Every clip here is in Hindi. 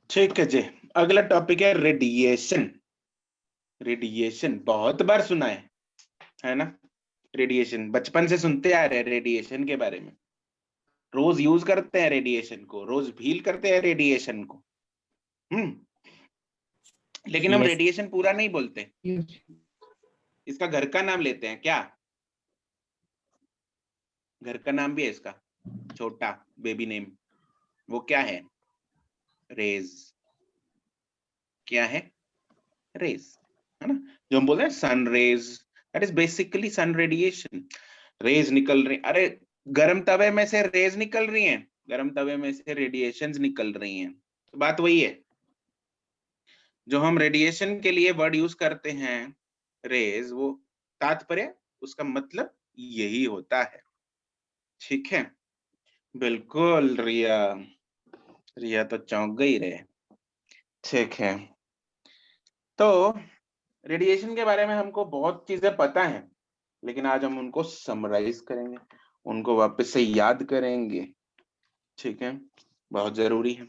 ठीक है जी। अगला टॉपिक है रेडिएशन। रेडिएशन बहुत बार सुना है ना। रेडिएशन बचपन से सुनते आ रहे हैं रेडिएशन के बारे में, रोज यूज करते हैं रेडिएशन को, रोज फील करते हैं रेडिएशन को। लेकिन हम यस रेडिएशन पूरा नहीं बोलते, यस इसका घर का नाम लेते हैं। क्या घर का नाम भी है इसका, छोटा बेबी नेम? वो क्या है? रेज। क्या है? रेज, है ना। जो हम बोलते हैं sun rays, that is basically sun radiation. Rays निकल रही, अरे गर्म तवे में से रेज निकल रही हैं, गर्म तवे में से रेडिएशंस निकल रही हैं। तो बात वही है, जो हम रेडिएशन के लिए वर्ड यूज करते हैं रेज, वो तात्पर्य उसका मतलब यही होता है। ठीक है, बिल्कुल रिया, रिया तो चौंक गई रे। ठीक है, तो रेडिएशन के बारे में हमको बहुत चीजें पता है, लेकिन आज हम उनको समराइज करेंगे, उनको वापस से याद करेंगे। ठीक है, बहुत जरूरी है।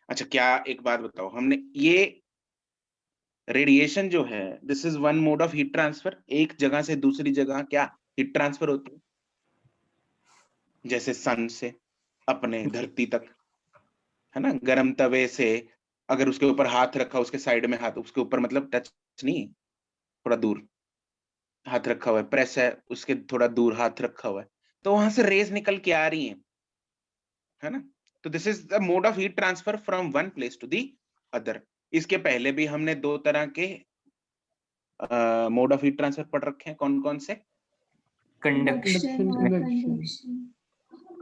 अच्छा, क्या एक बात बताओ, हमने ये रेडिएशन जो है, this is one mod of heat transfer. एक जगह से दूसरी जगह क्या हीट ट्रांसफर होती है? जैसे सन से अपने धरती तक, है ना। गर्म तवे से अगर उसके ऊपर हाथ रखा, उसके साइड में हाथ, उसके ऊपर मतलब टच नहीं, थोड़ा दूर हाथ रखा हुआ है, प्रेस है, उसके थोड़ा दूर हाथ रखा हुआ है, तो वहां से रेज निकल के आ रही है ना। तो this is the mode of heat transfer from one place to the other. इसके पहले भी हमने दो तरह के मोड ऑफ हीट ट्रांसफर पढ़ रखे हैं। कौन कौन से? कंडक्शन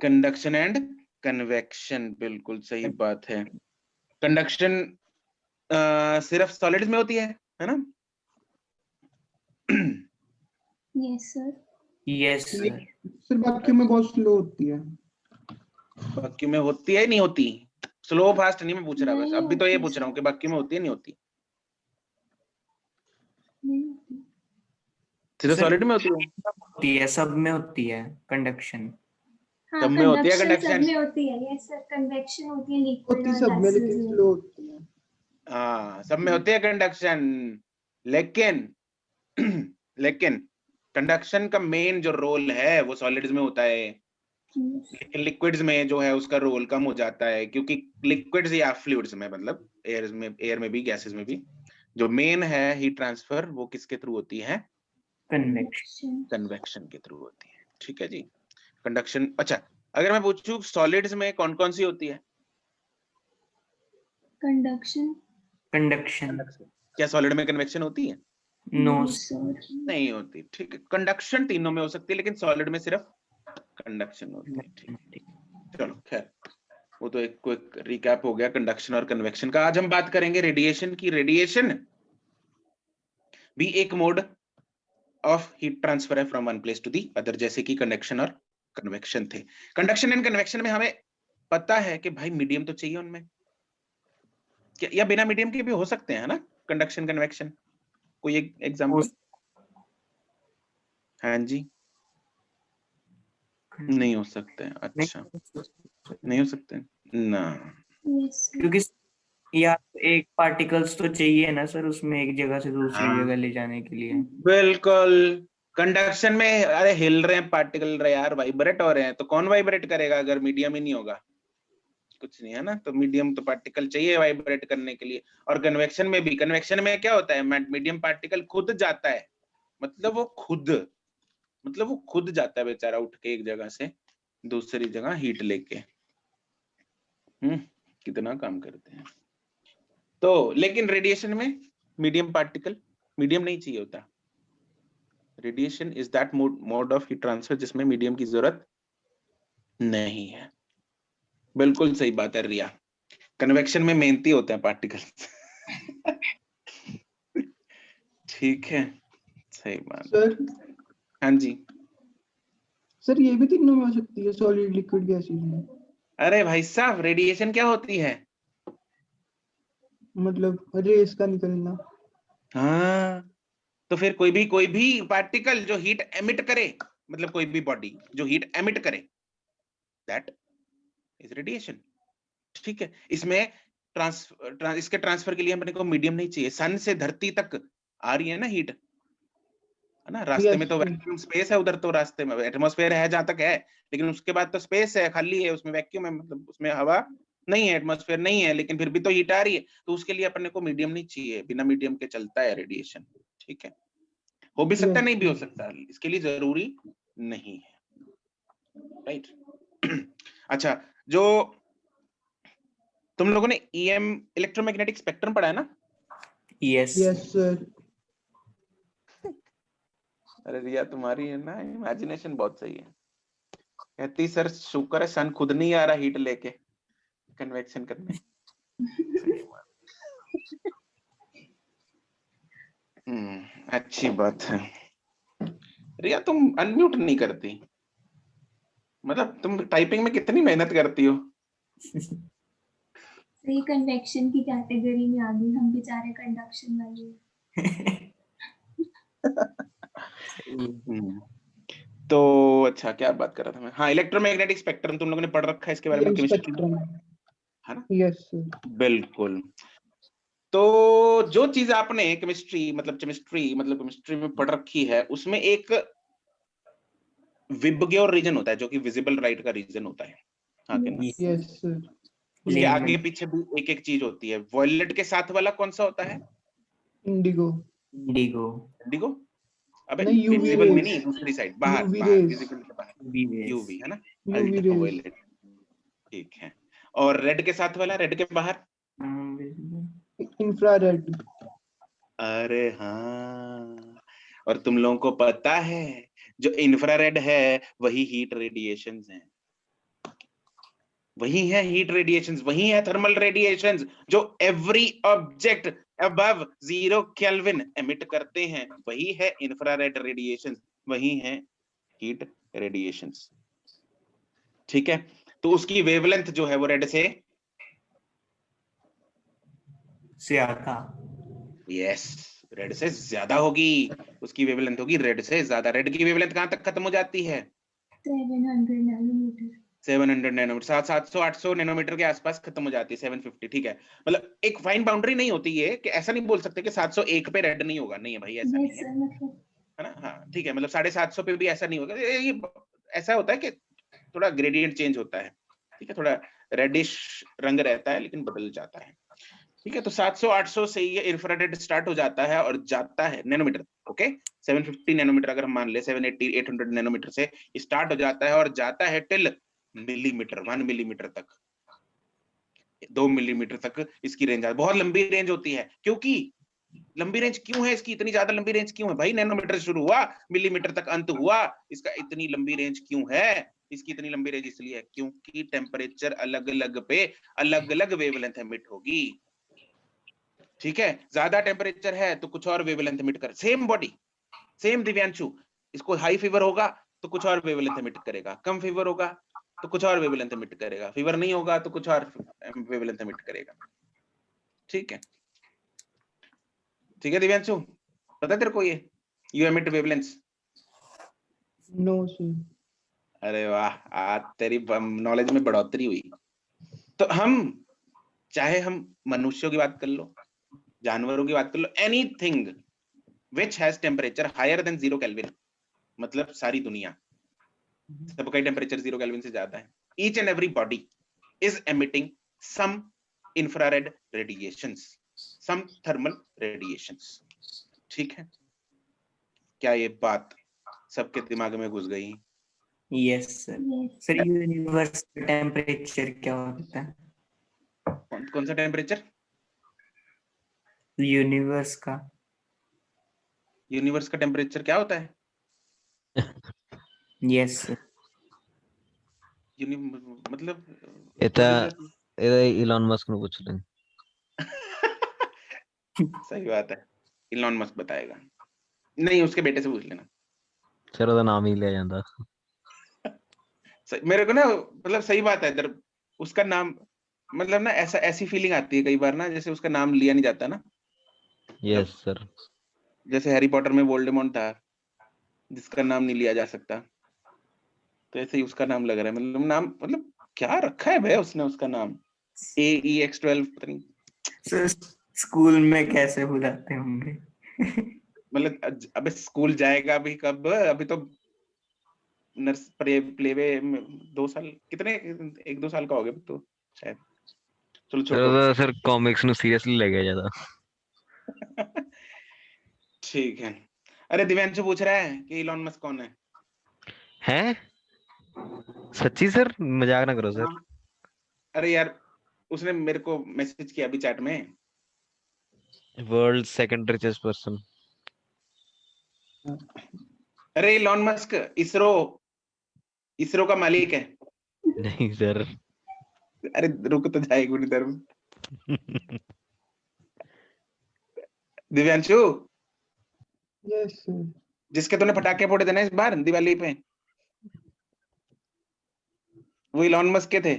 कंडक्शन एंड कन्वेक्शन, बिल्कुल सही बात है। कंडक्शन सिर्फ सॉलिड्स में होती है ना। Yes sir. Yes sir sir बाकी में बहुत स्लो होती है। बाकी में होती है नहीं होती? स्लो फास्ट नहीं मैं पूछ रहा, बस नहीं अभी तो ये होती पूछ रहा हूँ सर। कि बाकी में होती है नहीं होती? नहीं होती। सिर्फ सर सॉलिड में होती है? होती है, सब में होती है कंडक्शन। हाँ, सब में होती है कंडक्शन सब कंडक्शन? में होती है। यस सर, कन्वेक्शन होती है लिक्विड होती और सब में लेकिन गैसेस में। स्लो होती है। हाँ, सब में होती है कंडक्शन, लेकिन लेकिन कंडक्शन का मेन जो रोल है वो सॉलिड्स में होता है, लेकिन लिक्विड्स में जो है उसका रोल कम हो जाता है, क्योंकि लिक्विड्स या फ्लूइड्स में, मतलब एयर में भी, गैसेस में भी, जो मेन है हीट ट्रांसफर वो किसके थ्रू होती है? कन्वेक्शन। कन्वेक्शन के थ्रू होती है। ठीक है जी, कंडक्शन। अच्छा, अगर मैं पूछूं सॉलिड्स में कौन कौन सी होती है? कंडक्शन। कंडक्शन क्या सॉलिड में कन्वेक्शन होती है? No no sir. नहीं होती। ठीक है, कंडक्शन तीनों में हो सकती है, लेकिन सॉलिड में सिर्फ कंडक्शन होती है। ठीक है, चलो खैर, वो तो एक क्विक रिकैप हो गया कंडक्शन और कन्वेक्शन का। आज हम बात करेंगे रेडिएशन की। रेडिएशन भी एक मोड ऑफ हीट ट्रांसफर है from one place to the other, जैसे कि कंडक्शन और कन्वेक्शन थे। कंडक्शन एंड कन्वेक्शन में हमें पता है कि भाई मीडियम तो चाहिए उनमें, या बिना मीडियम के भी हो सकते हैं ना कंडक्शन कन्वेक्शन? कोई एक एग्जांपल? हाँ जी, नहीं हो सकते हैं। अच्छा, नहीं हो सकते ना। Yes sir. क्योंकि या एक पार्टिकल्स तो चाहिए ना सर उसमें, एक जगह से दूसरी हाँ, जगह ले जाने के लिए। बिल्कुल। कंडक्शन में अरे हिल रहे हैं पार्टिकल रे यार, वाइब्रेट हो रहे हैं, तो कौन वाइब्रेट करेगा अगर मीडियम ही नहीं होगा? कुछ नहीं है ना। तो मीडियम तो पार्टिकल चाहिए वाइब्रेट करने के लिए। और कन्वेक्शन में भी, कन्वेक्शन में क्या होता है, मीडियम पार्टिकल खुद जाता है, मतलब वो खुद जाता है बेचारा, उठ के एक जगह से दूसरी जगह हीट लेके। कितना काम करते हैं। तो लेकिन रेडिएशन में मीडियम पार्टिकल, मीडियम नहीं चाहिए होता। Radiation is that mode of heat transfer जिसमें मीडियम की जरूरत नहीं है। बिल्कुल सही बात है रिया, कन्वेक्शन में मेहनती होते हैं पार्टिकल्स। ठीक है, सही बात। सर हाँ जी, सर ये भी तीनों में हो सकती है, सॉलिड लिक्विड गैसेस में। अरे भाई साहब, रेडिएशन क्या होती है? मतलब रेस का निकलना। हाँ, तो फिर कोई भी पार्टिकल जो हीट एमिट करे, मतलब कोई भी बॉडी जो हीट एमिट करे, दैट इज रेडिएशन। ठीक है, इसमें इसके ट्रांसफर के लिए अपने को मीडियम नहीं चाहिए। सन से धरती तक आ रही है ना हीट, है ना, रास्ते Yes, में तो sir. वैक्यूम स्पेस है, उधर तो रास्ते में एटमॉस्फेयर है जहां तक है, लेकिन उसके बाद तो स्पेस है, खाली है, उसमें वैक्यूम है, मतलब उसमें हवा नहीं है, एटमॉस्फेयर नहीं है, लेकिन फिर भी तो हीट आ रही है, तो उसके लिए अपने को मीडियम नहीं चाहिए, बिना मीडियम के चलता है रेडिएशन। ठीक है, हो भी सकता है, Yes, नहीं भी हो sir. सकता, इसके लिए जरूरी नहीं है, राइट। अच्छा, जो तुम लोगों ने ईएम इलेक्ट्रोमैग्नेटिक स्पेक्ट्रम पढ़ा है ना? Yes Yes, sir. अरे रिया, तुम्हारी है ना इमेजिनेशन बहुत सही है। कहती सर शुक्र है सन खुद नहीं आ रहा हीट लेके कन्वेक्शन करने। अच्छी बात है। रिया, तुम अनम्यूट नहीं करती, मतलब तुम टाइपिंग में कितनी मेहनत करती हो। सही कन्वेक्शन की कैटेगरी में आ गई, हम बेचारे कंडक्शन वाले। तो अच्छा, क्या बात कर रहा था मैं? हाँ, इलेक्ट्रोमैग्नेटिक स्पेक्ट्रम तुम लोगों ने पढ़ रखा है, इसके बारे में EM केमिस्ट्री spectrum. है ना? Yes, sir. बिल्कुल। तो जो चीज आपने केमिस्ट्री में पढ़ रखी है, उसमें एक विबग्योर रीजन होता है जो कि विजिबल लाइट का रीजन होता है, हाँ कि ना? Yes, sir. उसके Lemon. आगे पीछे भी एक एक चीज होती है। वॉयलेट के साथ वाला कौन सा होता है? Indigo. Indigo, Indigo? अबे नहीं, UV विजिबल में rays. नहीं, दूसरी साइड, बाहर UV बाहर, rays. विजिबल के बाहर, यूवी यूवी है ना, UV rays. अल्ट्रावायलेट। ठीक है। और रेड के साथ वाला, रेड के बाहर? Infrared. अरे हाँ, और तुम लोगों को पता है जो इंफ्रारेड है वही हीट रेडिएशंस हैं, वही है हीट रेडिएशंस, वही है थर्मल रेडिएशंस जो every object above 0 kelvin emit करते हैं, वही है इंफ्रारेड रेडिएशंस, वही है हीट रेडिएशंस। ठीक है, तो उसकी वेवलेंथ जो है वो रेड से ज्यादा, यस, रेड से ज्यादा होगी, उसकी वेवलेंथ होगी रेड से ज्यादा। रेड की वेवलेंथ कहां तक खत्म हो जाती है? 700 नैनोमीटर। 700 नैनोमीटर, 700-800 नैनोमीटर के आसपास खत्म हो जाती है, 750। ठीक है, मतलब एक फाइन बाउंड्री नहीं होती है कि ऐसा नहीं बोल सकते कि 701 पे रेड नहीं होगा, नहीं है भाई, ऐसा नहीं यस है, सर, मतलब है ना? हाँ ठीक है, मतलब 750 पे भी ऐसा नहीं होगा, ये ऐसा होता है कि थोड़ा ग्रेडियंट चेंज होता है। ठीक है, थोड़ा रेडिश रंग रहता है लेकिन बदल जाता है। ठीक है, तो 700-800 से ये इंफ्रारेड स्टार्ट हो जाता है और जाता है नैनोमीटर, ओके, 750 नैनोमीटर अगर हम मान ले, 780-800 नैनोमीटर से स्टार्ट हो जाता है और जाता है टिल मिलीमीटर, 1 मिलीमीटर तक, 2 मिलीमीटर तक इसकी रेंज है। बहुत लंबी रेंज होती है, क्योंकि लंबी रेंज क्यों है इसकी, इतनी ज्यादा लंबी रेंज क्यों है भाई? नैनोमीटर शुरू हुआ, मिलीमीटर तक अंत हुआ, इसका इतनी लंबी रेंज क्यों है? इसकी इतनी लंबी रेंज इसलिए है क्योंकि टेम्परेचर अलग अलग पे अलग अलग वेवलेंथ एमिट होगी। ठीक है, ज्यादा टेम्परेचर है तो कुछ और वेवलेंथ एमिट कर, सेम बॉडी, सेम दिव्यांशु, इसको हाई फीवर होगा तो कुछ और वेवलेंथ एमिट करेगा, कम फीवर होगा तो कुछ और वेवलेंथ एमिट करेगा, फीवर नहीं होगा तो कुछ और वेवलेंथ एमिट करेगा। ठीक है, ठीक है दिव्यांशु, पता है तेरे को ये you emit wavelengths? No, sir. अरे वाह, आज तेरी नॉलेज में बढ़ोतरी हुई। तो हम चाहे हम मनुष्यों की बात कर लो, जानवरों की बात कर लो, anything which has temperature higher than 0 kelvin, मतलब सारी दुनिया, सबका टेम्परेचर 0 केल्विन से ज्यादा है, each and every body is emitting some infrared radiations, some thermal radiations. ठीक है, क्या ये बात सबके दिमाग में घुस गई? Yes sir. Yes sir universe का टेम्परेचर क्या होता है? कौन सा टेम्परेचर? यूनिवर्स का यूनिवर्स का टेम्परेचर क्या होता है? Yes sir. मतलब এটা इलॉन मस्क ਨੂੰ ਪੁੱਛ ਲੈ। सही बात है, इलॉन मस्क बताएगा, नहीं उसके बेटे से पूछ लेना। ਫਿਰ ਉਹਦਾ ਨਾਮ ਹੀ ਲਿਆ ਜਾਂਦਾ। मेरे को ना, मतलब सही बात है इधर, उसका नाम, मतलब ना ऐसा, ऐसी फीलिंग आती है कई बार ना, जैसे उसका नाम लिया नहीं जाता ना, यस सर। जैसे हैरी पॉटर में वोल्डेमॉर्ट था जिसका नाम नहीं लिया जा सकता, तो ऐसे ही उसका नाम लग रहा है, मतलब नाम, मतलब क्या रखा है भाई उसने, उसका नाम AEX12 पता नहीं सर स्कूल में कैसे बुलाते होंगे? मतलब अबे स्कूल जाएगा अभी कब, अभी तो नर्स प्ले वे 2 साल कितने, 1-2 साल का हो गया तो शायद। चलो छोड़ो। सर कॉमिक्स नु सीरियसली ले गया ज्यादा। ठीक है। अरे दिव्यांशु पूछ रहा है कि इलॉन मस्क कौन है। हैं? सच्ची सर, मजाक ना करो सर। हाँ। अरे यार उसने मेरे को मैसेज किया अभी चैट में। World second richest person. अरे इलॉन मस्क इसरो इसरो का मालिक है। नहीं सर। अरे रुक तो जाए गुनीधर में। Divyanshu yes sir. जिसके तूने पटाखे फोड़े थे ना इस बार दिवाली पे, वो इलॉन मस्क के थे।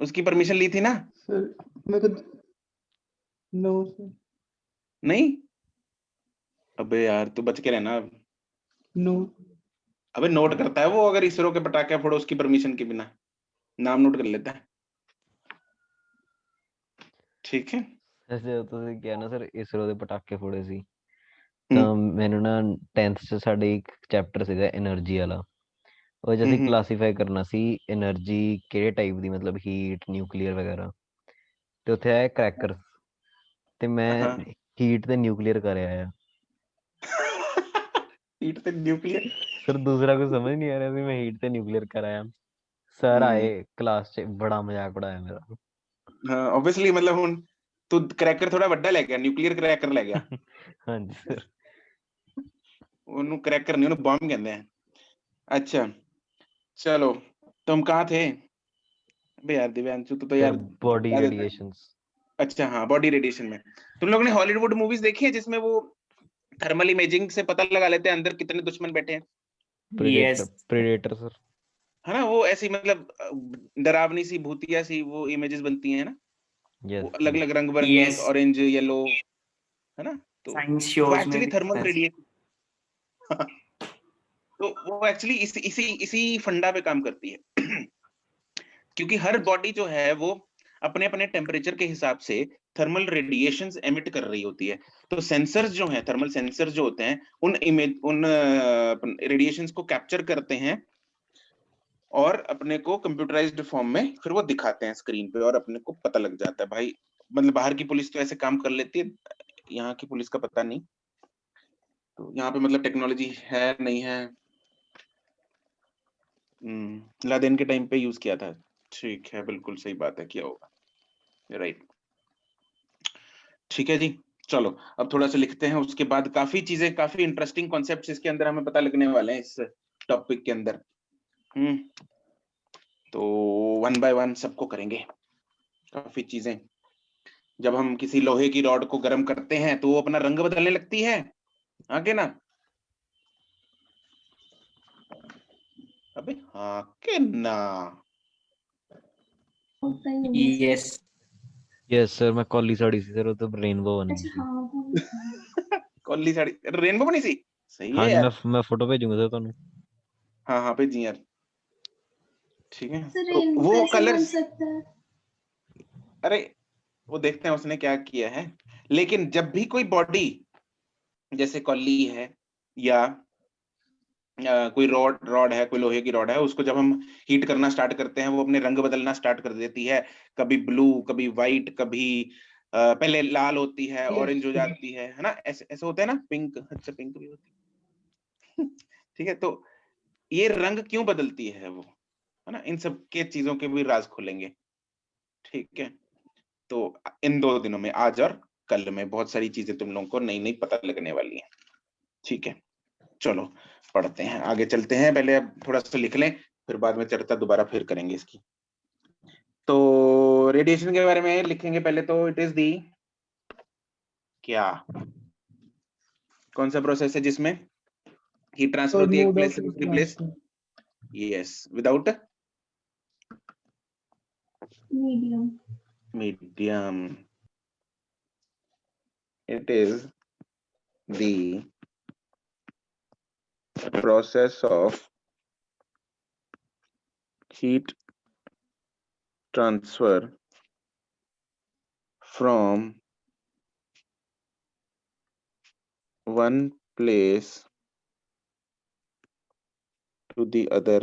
उसकी परमिशन ली थी ना? सर मेरे को नो सर। नहीं। अबे यार तू बच के रहना। नो। अबे नोट करता है वो, अगर इसरो के पटाखे फोड़ो उसकी परमिशन के बिना, नाम नोट कर लेता है। ठीक है। ऐसे ਤੁਸੀਂ ਕਿਹਾ ਨਾ ਸਰ ਇਸਰੋ ਦੇ ਪਟਾਕੇ ਫੋੜੇ ਸੀ, ਤਾਂ हम्म ਮੈਨੂੰ ਨਾ 10th ਚ ਸਾਡੇ ਇੱਕ ਚੈਪਟਰ ਸੀਗਾ એનર્ਜੀ ਵਾਲਾ। ਉਹ 'ਚ ਅਸੀਂ हम्म ਕਲਾਸੀਫਾਈ ਕਰਨਾ ਸੀ એનર્ਜੀ ਕਿਹੜੇ ਟਾਈਪ ਦੀ, ਮਤਲਬ ਹੀਟ, ਨਿਊਕਲੀਅਰ ਵਗੈਰਾ। ਤੇ ਉੱਥੇ ਆਇਆ ਕ੍ਰੈਕਰ, ਤੇ ਮੈਂ हाँ। ਹੀਟ ਤੇ ਨਿਊਕਲੀਅਰ ਕਰ ਆਇਆ। हीट से न्यूक्लियर। ਸਰ ਦੂਸਰਾ ਕੁਝ ਸਮਝ ਨਹੀਂ ਆ ਰਿਹਾ ਸੀ, ਮੈਂ ਹੀਟ ਤੇ ਨਿਊਕਲੀਅਰ ਕਰ ਆਇਆ। ਸਰ हम्म ਆਏ ਕਲਾਸ 'ਚ, ਬੜਾ ਮਜ਼ਾਕ ਉਡਾਇਆ ਮੇਰਾ। हाँ ऑब्वियसली मतलब हुन तू क्रैकर थोड़ा ਵੱਡਾ ਲੈ ਗਿਆ, ਨਿਊਕਲੀਅਰ क्रैकर ਲੈ ਗਿਆ। ਹਾਂਜੀ ਸਰ। ਉਹਨੂੰ क्रैकर नहीं, ਉਹਨੂੰ बॉम्ब कहते हैं। अच्छा चलो, तो हम कहाँ थे? अबे यार दिव्यांशु तू तो सर यार बॉडी बता देता है। रेडिएशंस। अच्छा हाँ, बॉडी रेडिएशन में तुम लोग ने हॉलीवुड मूवीज देखी है जिसमें वो थर्मल इमेजिंग से पता लगा लेते हैं अंदर कितने दुश्मन बैठे हैं, प्रेडेटर, यस। Predator sir. है ना? वो ऐसी मतलब डरावनी सी भूतिया सी वो इमेजेस बनती हैं ना, वो यस अलग यस। अलग रंग बिरंगी, यस, ऑरेंज येलो, है ना? तो साइंस वो शोज में एक्चुअली भी थर्मल होता है। रेडिएशन। तो वो एक्चुअली इसी इसी इसी फंडा पे काम करती है। क्योंकि हर बॉडी जो है वो अपने अपने टेम्परेचर के हिसाब से थर्मल रेडिएशंस एमिट कर रही होती है। तो सेंसर्स जो हैं, थर्मल सेंसर्स जो होते हैं, उन रेडिएशंस को कैप्चर करते हैं और अपने को कंप्यूटराइज्ड फॉर्म में फिर वो दिखाते हैं स्क्रीन पे, और अपने को पता लग जाता है भाई। मतलब बाहर की पुलिस तो ऐसे काम कर लेती है, यहाँ की पुलिस का पता नहीं। तो यहाँ पे मतलब टेक्नोलॉजी है नहीं है। लादेन के टाइम पे यूज किया था। ठीक है, बिल्कुल सही बात है, किया होगा। राइट। ठीक है जी। चलो अब थोड़ा सा लिखते हैं, उसके बाद काफी चीजें, काफी इंटरेस्टिंग कॉन्सेप्ट्स इसके अंदर हमें पता लगने वाले हैं इस टॉपिक के अंदर। तो 1 बाय 1 सबको करेंगे। काफी चीजें, जब हम किसी लोहे की रॉड को गर्म करते हैं तो वो अपना रंग बदलने लगती है, आगे ना? अबे हाँ के ना? होता ही होगा सर। यस। यस सर, मैं कॉली साड़ी सी सर, वो तो रेनबो बनी अच्छा थी। हाँ वो कौली साड़ी रेनबो बनी सी, सही हाँ है जी, यार। मैं फोटो भेजूंगा सर ਤੁਹਾਨੂੰ। हाँ हाँ भेजी यार। ठीक है, सर तो रेनबो वो कैसे बन कलर्स, सकता है? अरे वो देखते हैं उसने क्या किया है। लेकिन जब भी कोई बॉडी जैसे कॉली है या कोई रॉड रॉड है, कोई लोहे की रॉड है, उसको जब हम हीट करना स्टार्ट करते हैं वो अपने रंग बदलना स्टार्ट कर देती है। कभी ब्लू, कभी व्हाइट, कभी पहले लाल होती है, ऑरेंज हो जाती है ना? ऐसे ऐसे होता है ना, पिंक, अच्छा पिंक भी होती है। ठीक है, तो ये रंग क्यों बदलती है वो, है ना? इन सब के चीजों के भी राज खुलेंगे। ठीक है, तो इन 2 दिनों में, आज और कल में, बहुत सारी चीजें तुम लोगों को नई नई पता लगने वाली है। ठीक है, चलो पढ़ते हैं, आगे चलते हैं। पहले अब थोड़ा सा लिख लें, फिर बाद में चर्चा दोबारा फिर करेंगे इसकी। तो रेडिएशन के बारे में लिखेंगे पहले, तो इट इज दी क्या, कौन सा प्रोसेस है जिसमें हीट ट्रांसफर सर होती है एक मोड प्लेस ऑफ से हीट दूसरी place? Transfer. Yes, without medium. Medium, it is the process of heat transfer from one place to the other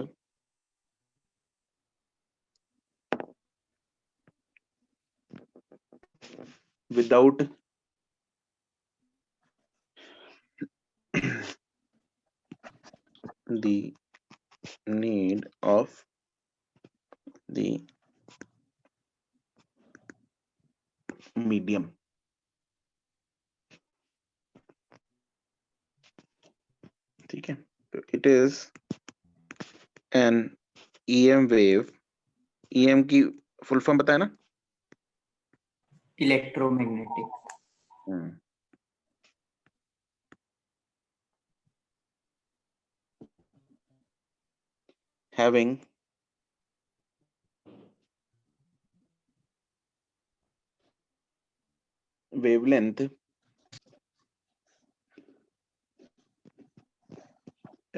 without the need of the medium. ठीक है, तो it is an EM wave. EM की फुल फॉर्म बताया ना? Electromagnetic. Having wavelength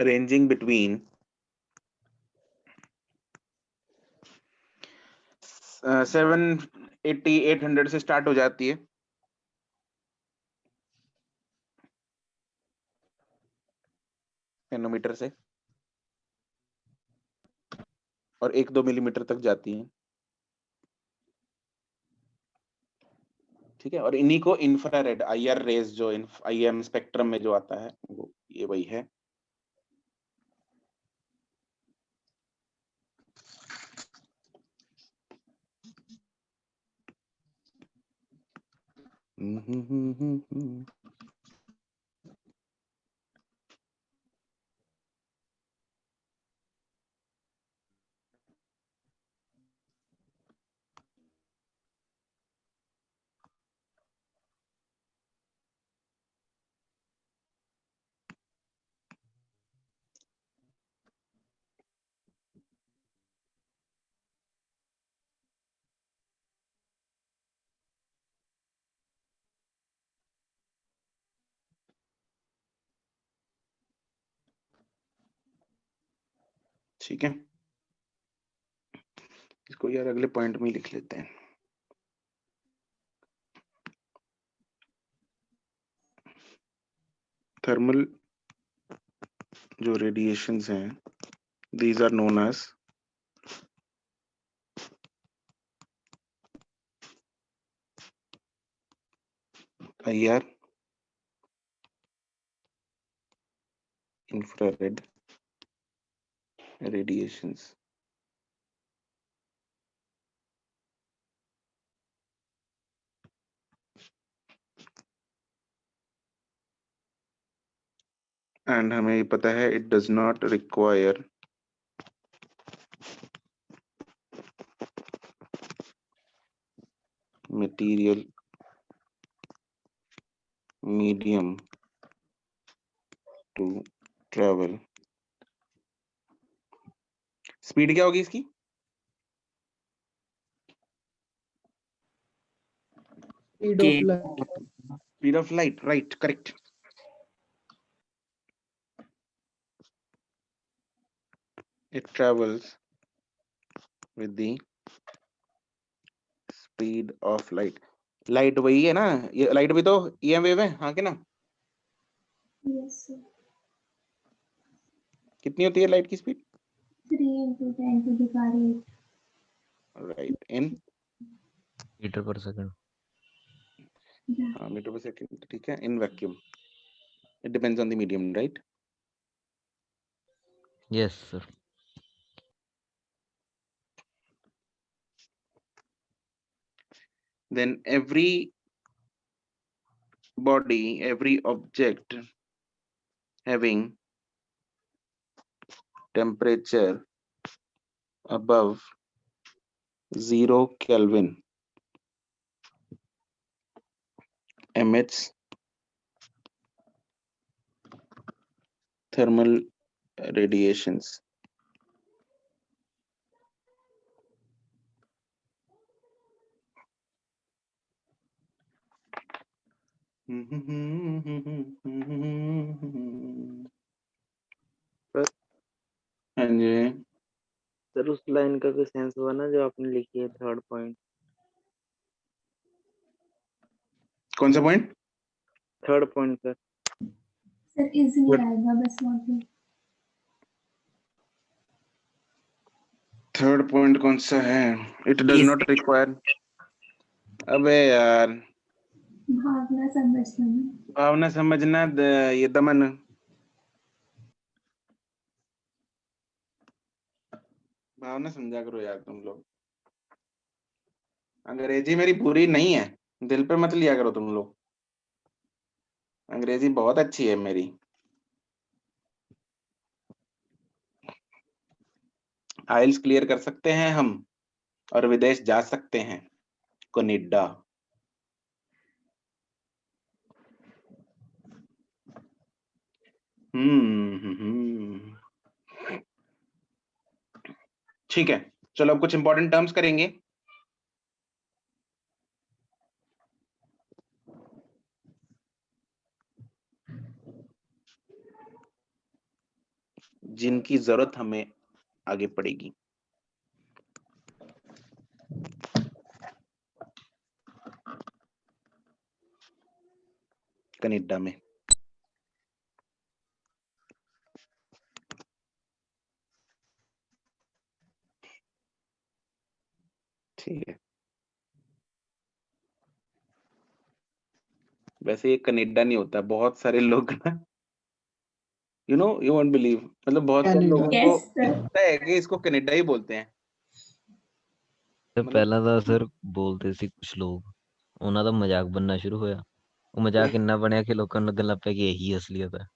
ranging between 780 800 से स्टार्ट हो जाती है नैनोमीटर से और 1-2 मिलीमीटर तक जाती है। ठीक है, और इन्हीं को इंफ्रारेड IR रेज जो IM स्पेक्ट्रम में जो आता है वो ये वही है। ठीक है, इसको यार अगले पॉइंट में ही लिख लेते हैं। थर्मल जो रेडिएशंस हैं, these are known as IR, infrared radiations. And हमें ये पता है it does not require material medium to travel. Speed क्या होगी इसकी? Speed of light. Speed of light, right, correct. It travels with the speed of light. Light वही है ना, ये लाइट भी तो EM वेव है, हाँ के ना? Yes, sir. कितनी होती है लाइट की speed? 3 into 10 to the power 8. Right, in metre per second. Yeah. Metre per second, ठीक है, in vacuum. It depends on the medium, right? Yes sir. Then every body, every object having temperature above 0 Kelvin emits thermal radiations. हाँ जी, सर उस लाइन का कोई सेंस हुआ ना जो आपने लिखी है थर्ड पॉइंट? कौन सा point? Third point sir. Sir easily आएगा बस वहाँ पे। थर्ड पॉइंट कौन सा है? It does not require. अबे यार, भावना समझना में। भावना समझना, ये दमन। भावना समझा करो यार तुम लोग। अंग्रेजी मेरी पूरी नहीं है, दिल पे मत लिया करो तुम लोग। अंग्रेजी बहुत अच्छी है मेरी। आइल्स क्लियर कर सकते हैं हम और विदेश जा सकते हैं। कनाडा। ठीक है, चलो अब कुछ इंपॉर्टेंट टर्म्स करेंगे। जिनकी जरूरत हमें आगे पड़ेगी। कनाडा में ठीक है। वैसे ये कनाडा नहीं होता, बहुत सारे लोग ना, यू वोंट बिलीव, मतलब बहुत सारे कनाडा। लोगों को Yes, sir. पता है कि इसको कनाडा ही बोलते हैं। ਤੇ मतलब ਪਹਿਲਾਂ ਤਾਂ ਸਰ ਬੋਲਦੇ ਸੀ ਕੁਝ ਲੋਕ, ਉਹਨਾਂ ਦਾ ਮਜ਼ਾਕ ਬਣਨਾ ਸ਼ੁਰੂ ਹੋਇਆ। ਉਹ ਮਜ਼ਾਕ ਇੰਨਾ ਬਣਿਆ ਕਿ ਲੋਕਾਂ ਨੂੰ ਲੱਗਣ ਲੱਗ ਪਿਆ ਕਿ ਇਹੀ ਅਸਲੀਅਤ ਹੈ।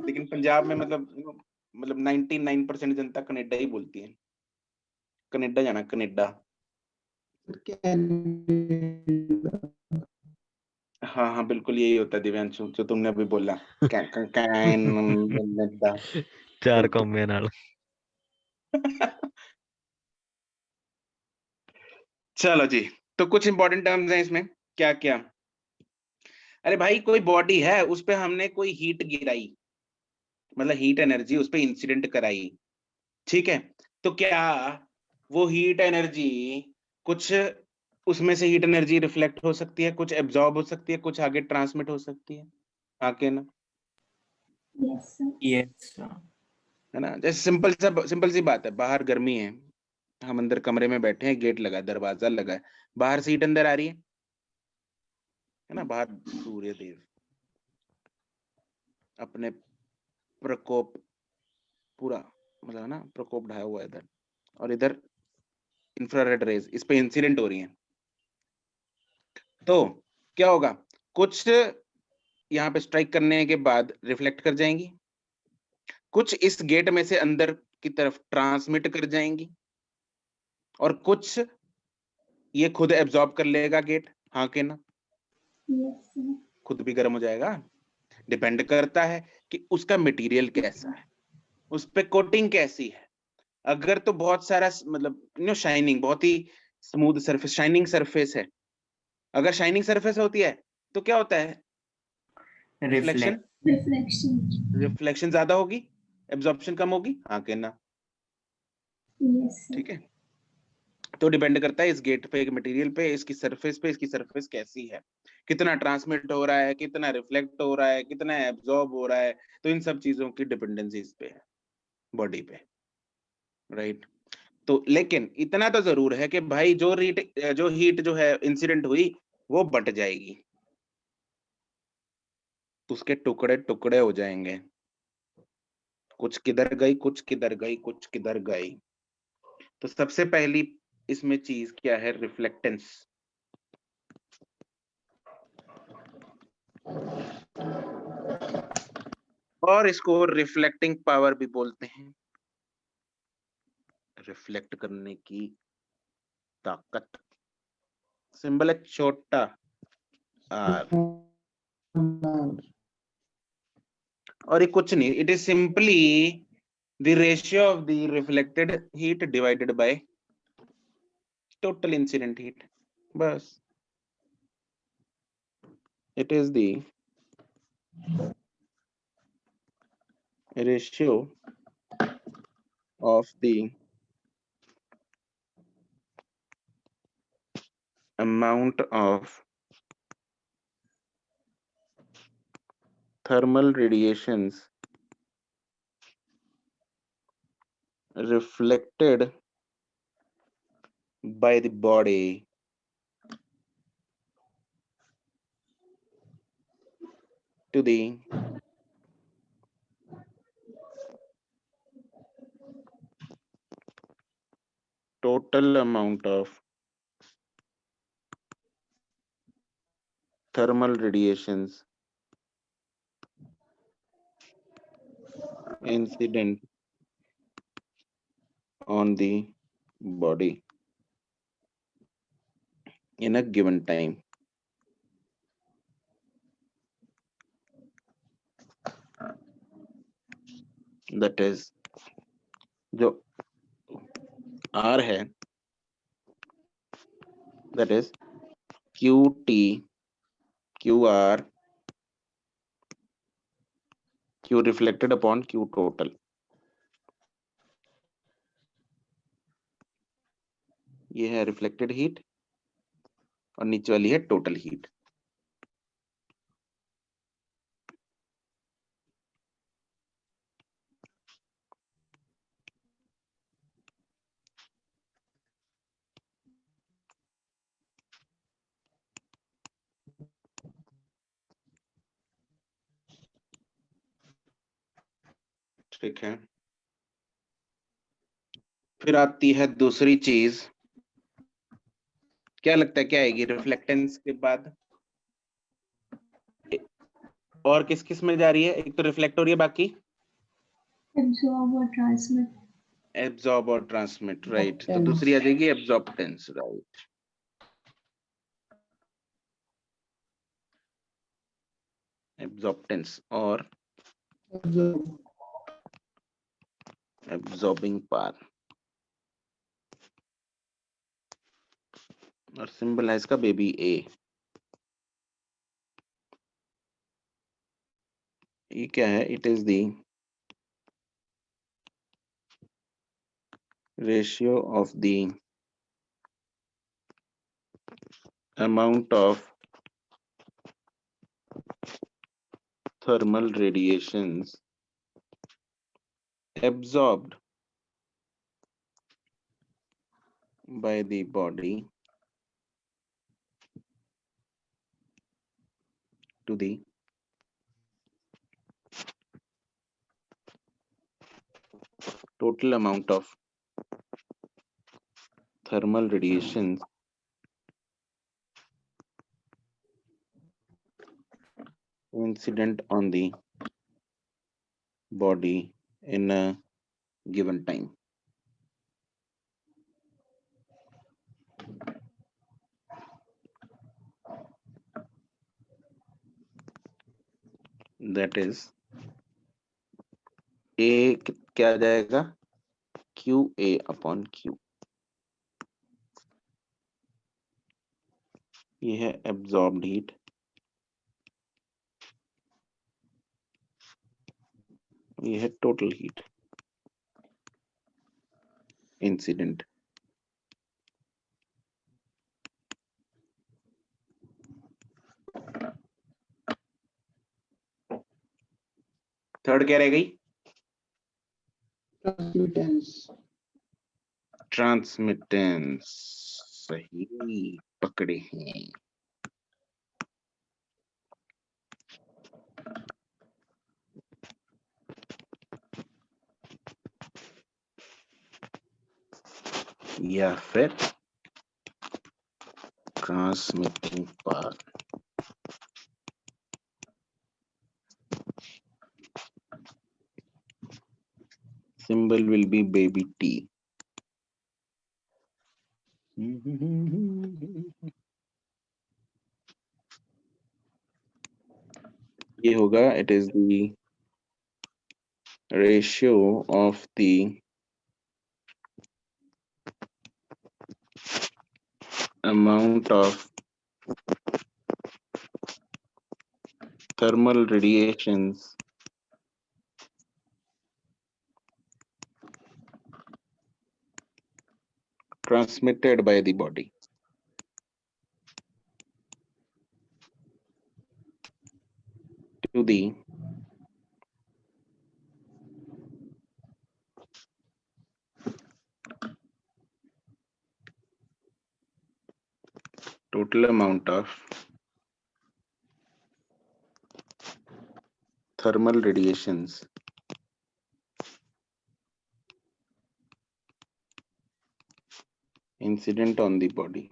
लेकिन पंजाब में मतलब 99% जनता कनाडा ही बोलती है। कनाडा जाना, कनाडा। कनाडा। हाँ हाँ बिल्कुल यही होता है दिव्यांशु, जो तुमने अभी बोला। कनाडा। 4 ਕੌਮੇ ਨਾਲ। चलो जी, तो कुछ इंपॉर्टेंट टर्म्स हैं इसमें। क्या क्या? अरे भाई, कोई बॉडी है, उस पे हमने कोई हीट गिराई, मतलब हीट एनर्जी उस पे इंसिडेंट कराई, ठीक है? तो क्या वो हीट एनर्जी, कुछ उसमें से हीट एनर्जी रिफ्लेक्ट हो सकती है, कुछ एब्जॉर्ब हो सकती है, कुछ आगे ट्रांसमिट हो सकती है। आके ना, Yes, sir. यस है ना? जैसे सिंपल सी बात है, बाहर गर्मी है, हम अंदर कमरे में बैठे हैं, गेट लगा है, दरवाजा लगा है, बाहर से हीट अंदर आ रही है ना? बाहर सूर्य देव अपने प्रकोप पूरा, मतलब है ना, प्रकोप ढाया हुआ है इधर, और इधर इंफ्रारेड रेज इस पे इंसिडेंट हो रही हैं। तो क्या होगा? कुछ यहाँ पे स्ट्राइक करने के बाद रिफ्लेक्ट कर जाएंगी, कुछ इस गेट में से अंदर की तरफ ट्रांसमिट कर जाएंगी, और कुछ ये खुद एब्जॉर्ब कर लेगा गेट। हाँ के ना? Yes, sir. खुद भी गर्म हो जाएगा। डिपेंड करता है कि उसका मटेरियल कैसा है, उस पे कोटिंग कैसी है। अगर तो बहुत सारा मतलब शाइनिंग, बहुत ही स्मूथ सरफेस, शाइनिंग सरफेस है, अगर शाइनिंग सरफेस होती है तो क्या होता है? रिफ्लेक्शन। Reflection. रिफ्लेक्शन ज्यादा होगी, एब्जॉर्प्शन कम होगी। हाँ के ना? Yes, sir. ठीक है। तो डिपेंड करता है इस गेट पे, एक मटेरियल पे, इसकी सरफेस पे, इसकी सरफेस कैसी है, कितना ट्रांसमिट हो रहा है, कितना रिफ्लेक्ट हो रहा है, कितना एब्जॉर्ब हो रहा है। तो इन सब चीजों की डिपेंडेंसी इस पे है, बॉडी पे, राइट? तो लेकिन इतना तो जरूर है कि भाई जो हीट जो है इंसिडेंट हुई, वो बट जाएगी, उसके टुकड़े टुकड़े हो जाएंगे, कुछ किधर गई, कुछ किधर गई, कुछ किधर गई। तो सबसे पहली इसमें चीज क्या है? रिफ्लेक्टेंस। और इसको रिफ्लेक्टिंग पावर भी बोलते हैं, रिफ्लेक्ट करने की ताकत। सिंबल है छोटा आर, और ये कुछ नहीं, it is simply the ratio of the reflected heat divided by total incident heat. बस it is the ratio of the amount of thermal radiations reflected by the body to the total amount of thermal radiations incident on the body in a given time. That is, जो R है, that is QT, QR, Q reflected upon Q total. ये है रिफ्लेक्टेड हीट और नीचे वाली है टोटल हीट. ठीक है. फिर आती है दूसरी चीज. क्या लगता है क्या आएगी रिफ्लेक्टेंस के बाद? और किस किस में जा रही है? एक तो रिफ्लेक्ट हो रही है, बाकी एब्जॉर्ब और ट्रांसमिट. एब्जॉर्ब और ट्रांसमिट, राइट. तो Absorbance. दूसरी आ जाएगी एब्जॉर्बटेंस, राइट. एब्जॉर्बटेंस और Absorb. Absorbing power. और सिंबल है इसका बेबी ए. ये क्या है? It is the ratio of the amount of thermal radiations absorbed by the body to the total amount of thermal radiations incident on the body in a given time. That is A क्या आ जाएगा? QA upon Q. ये है absorbed heat. ये है total heat incident. थर्ड क्या रह गई? Transmittance. ट्रांसमिटेंस. सही पकड़े हैं. या फिर transmitting power. Symbol will be baby T. ये होगा, it is the ratio of the amount of thermal radiations transmitted by the body the total amount of thermal radiations incident on the body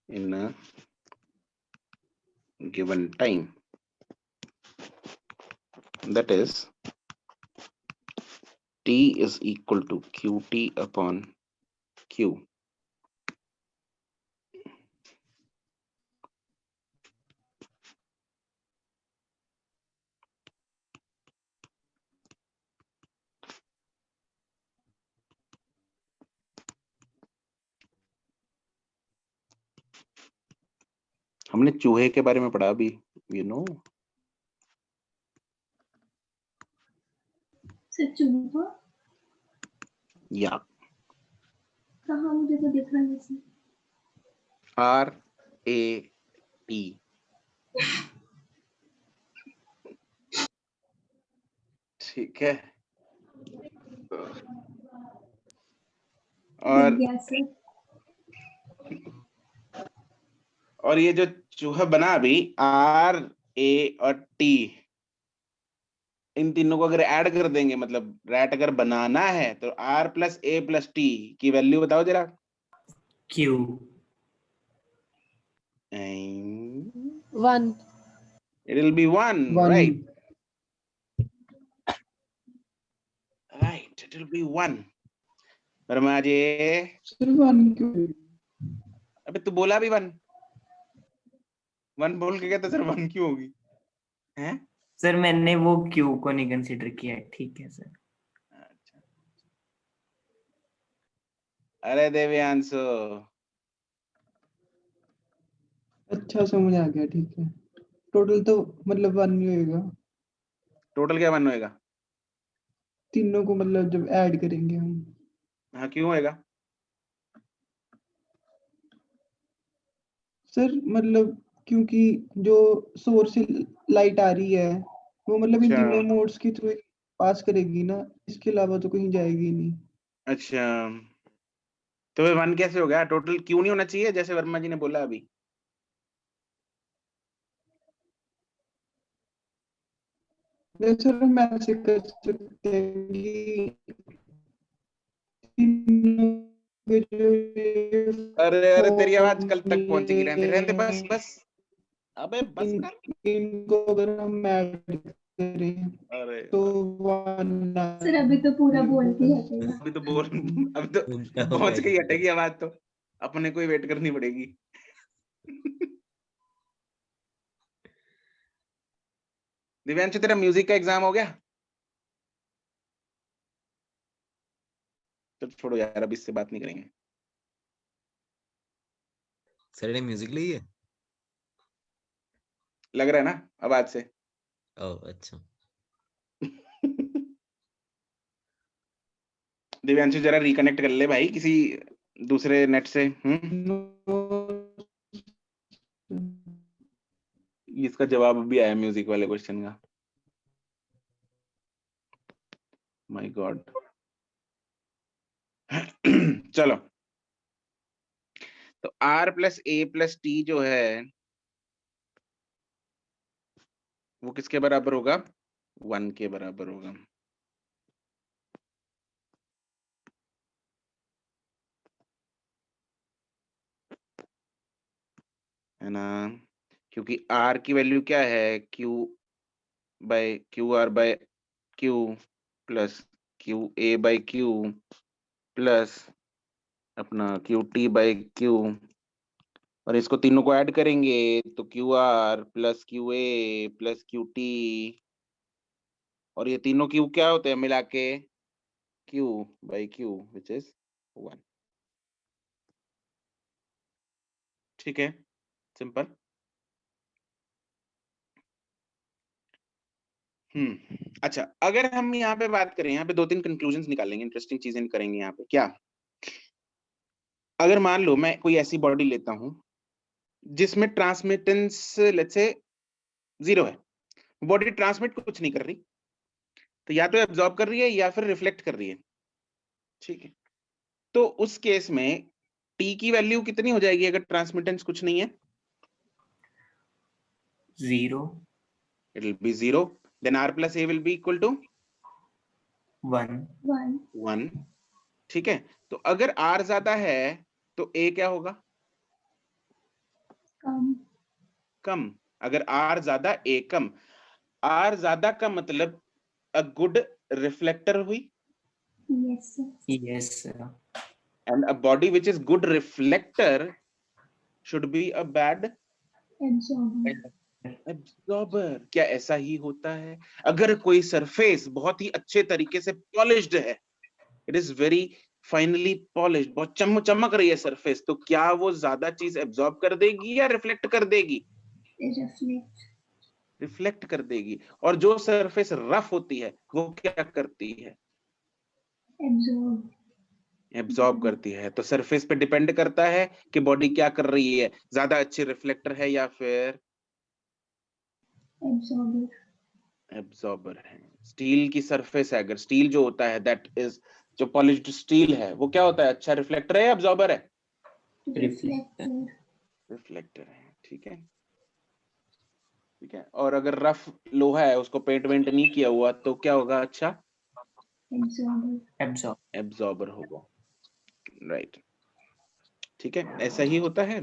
in a given time, that is T is equal to QT upon Q. हमने चूहे के बारे में पढ़ा अभी, you know. सर चूहा Yeah. कहाँ, मुझे तो दिख रहा है सर। RAT. ठीक है। और दिख गया सर। और ये जो चूहा बना अभी RA और T, इन तीनों को अगर ऐड कर देंगे, मतलब रैट अगर बनाना है तो R plus A plus T की वैल्यू बताओ जरा। Q 1. It will be 1, 1. right? Right, it will be 1. Verma ji, sir 1 क्यों? अबे तू बोला भी 1 बोल के कहता सर 1 क्यों होगी? हैं? सर मैंने वो Q को नहीं कंसीडर किया है, ठीक है सर। अच्छा। अरे देवयांशु, अच्छा समझ आ गया, ठीक है। टोटल तो मतलब 1 ही होएगा, टोटल क्या 1 होएगा? तीनों को मतलब जब ऐड करेंगे हम। हाँ, क्यों होएगा? सर मतलब क्योंकि जो सोर्स से लाइट आ रही है वो मतलब इन अच्छा। तीनों मोड्स के थ्रू पास करेगी ना, इसके अलावा तो कहीं जाएगी नहीं। अच्छा, तो 1 कैसे हो गया? टोटल क्यों नहीं होना चाहिए जैसे वर्मा जी ने बोला अभी? सर हम ऐसे कर सकते हैं कि तीनों के जो अरे तेरी आवाज कल तक पहुंचेगी, रहने फॉर्मूले बस बस। अबे बस कर। इनको अगर हम ऐड करें अरे तो 1 सर अभी तो पूरा बोल के हटेगा। अभी तो बोल, अभी तो पहुंच के ही हटेगी आवाज, तो अपने को ही वेट करनी पड़ेगी। दिव्यांशु, तेरा म्यूजिक का एग्जाम हो गया? चल छोड़ो यार, अब इससे बात नहीं करेंगे। सर ने म्यूजिक ली है? लग रहा है ना आवाज से? ओह अच्छा। दिव्यांशु जरा रिकनेक्ट कर ले भाई किसी दूसरे नेट से। इसका जवाब भी आया म्यूजिक वाले क्वेश्चन का। My God. चलो, तो R plus A plus T जो है वो किसके बराबर होगा? 1 के बराबर होगा। है ना? क्योंकि R की वैल्यू क्या है? Q by Q R by Q plus Q A by Q plus अपना क्यू टी बाय क्यू, और इसको तीनों को ऐड करेंगे तो Q R plus Q A plus Q T, और ये तीनों क्यू क्या होते हैं मिला के? Q by Q which is 1। ठीक है, सिंपल। अच्छा, अगर हम यहाँ पे बात करें, यहाँ पे 2-3 कंक्लूजन्स निकालेंगे, इंटरेस्टिंग चीजें करेंगे यहाँ पे। क्या? अगर मान लो मैं कोई ऐसी बॉडी लेता हूँ जिसमें ट्रांसमिटेंस लेट्स से 0 है, बॉडी ट्रांसमिट कुछ नहीं कर रही, तो या तो एब्जॉर्ब कर रही है या फिर रिफ्लेक्ट कर रही है, ठीक है। तो उस केस में टी की वैल्यू कितनी हो जाएगी अगर ट्रांसमिटेंस कुछ नहीं है? 0 इट विल बी 0, देन r plus a will be equal to 1 1 1, ठीक है। तो अगर r ज्यादा है तो a क्या होगा? कम कम। अगर r ज्यादा a कम, r ज्यादा का मतलब अ गुड रिफ्लेक्टर हुई, yes sir. yes sir. and a body which is good reflector should be a bad absorber absorber. क्या ऐसा ही होता है? अगर कोई सरफेस बहुत ही अच्छे तरीके से पॉलिश्ड है, it is very finally polished, बहुत चमक रही है सरफेस, तो क्या वो ज्यादा चीज एब्जॉर्ब कर देगी या रिफ्लेक्ट कर देगी? reflect रिफ्लेक्ट कर देगी। और जो सरफेस रफ होती है वो क्या करती है? absorb एब्जॉर्ब करती है। तो सरफेस पे डिपेंड करता है कि बॉडी क्या कर रही है, ज्यादा अच्छी रिफ्लेक्टर है या फिर absorber एब्जॉर्बर है। स्टील की सरफेस है, अगर स्टील जो होता है दैट इज, जो पॉलिश्ड स्टील है वो क्या होता है? अच्छा रिफ्लेक्टर है या एब्जॉर्बर है? reflector रिफ्लेक्टर है, ठीक है, ठीक है। और अगर रफ लोहा है, उसको पेंट वेंट नहीं किया हुआ, तो क्या होगा? अच्छा absorber absorb एब्जॉर्बर होगा, राइट, ठीक है, ऐसा ही होता है,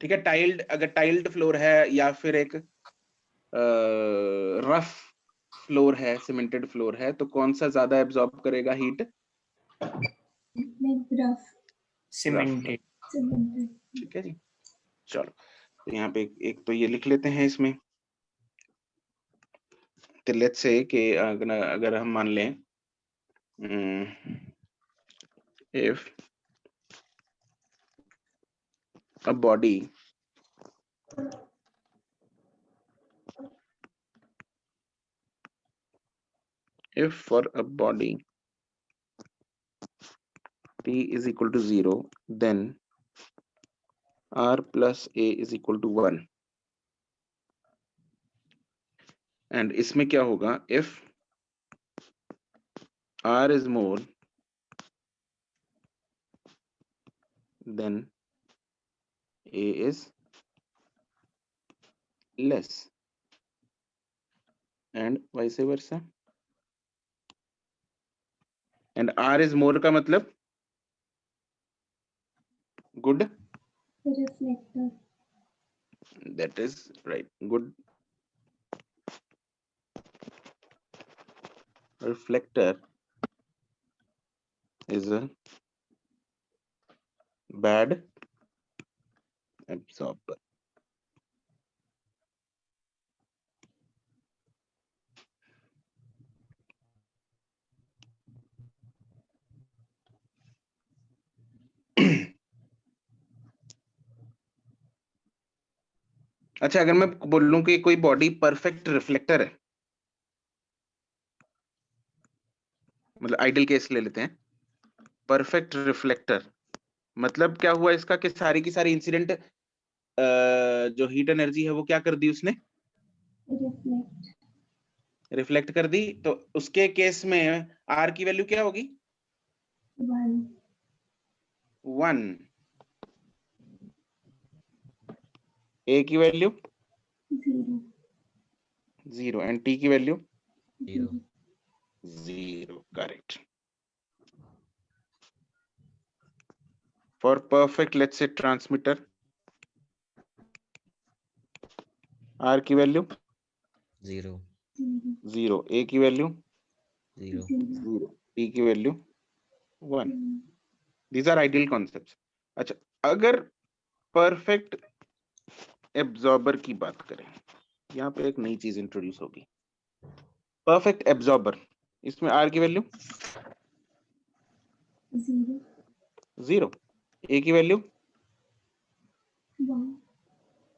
ठीक है। टाइल्ड, अगर टाइल्ड फ्लोर है या फिर एक रफ फ्लोर है, सीमेंटेड फ्लोर है, तो कौन सा ज्यादा एब्जॉर्ब करेगा heat? like rough cemented cemented ठीक है जी। चलो, तो यहाँ पे एक तो ये लिख लेते हैं इसमें। तो लेट्स से कि अगर हम मान लें if a body if for a body T is equal to 0, then R plus A is equal to 1, and इसमें क्या होगा? if R is more then A is less and vice versa, and R is more का मतलब good, reflector that is right, good reflector is a bad absorber. अच्छा, अगर मैं बोलूं कि कोई बॉडी परफेक्ट रिफ्लेक्टर है, मतलब आइडियल केस ले लेते हैं, परफेक्ट रिफ्लेक्टर मतलब क्या हुआ इसका? कि सारी की सारी इंसिडेंट जो हीट एनर्जी है वो क्या कर दी उसने? reflect रिफ्लेक्ट कर दी। तो उसके केस में आर की वैल्यू क्या होगी? 1। ए की वैल्यू 0 एंड टी की value 0 0, correct. For perfect let's say transmitter, R की वैल्यू 0 0, ए की वैल्यू 0 0, टी की value 1। These are ideal concepts. अच्छा, अगर परफेक्ट एब्जॉर्बर की बात करें, यहाँ पे एक नई चीज इंट्रोड्यूस होगी, परफेक्ट एब्जॉर्बर। इसमें आर की वैल्यू 0, ए की वैल्यू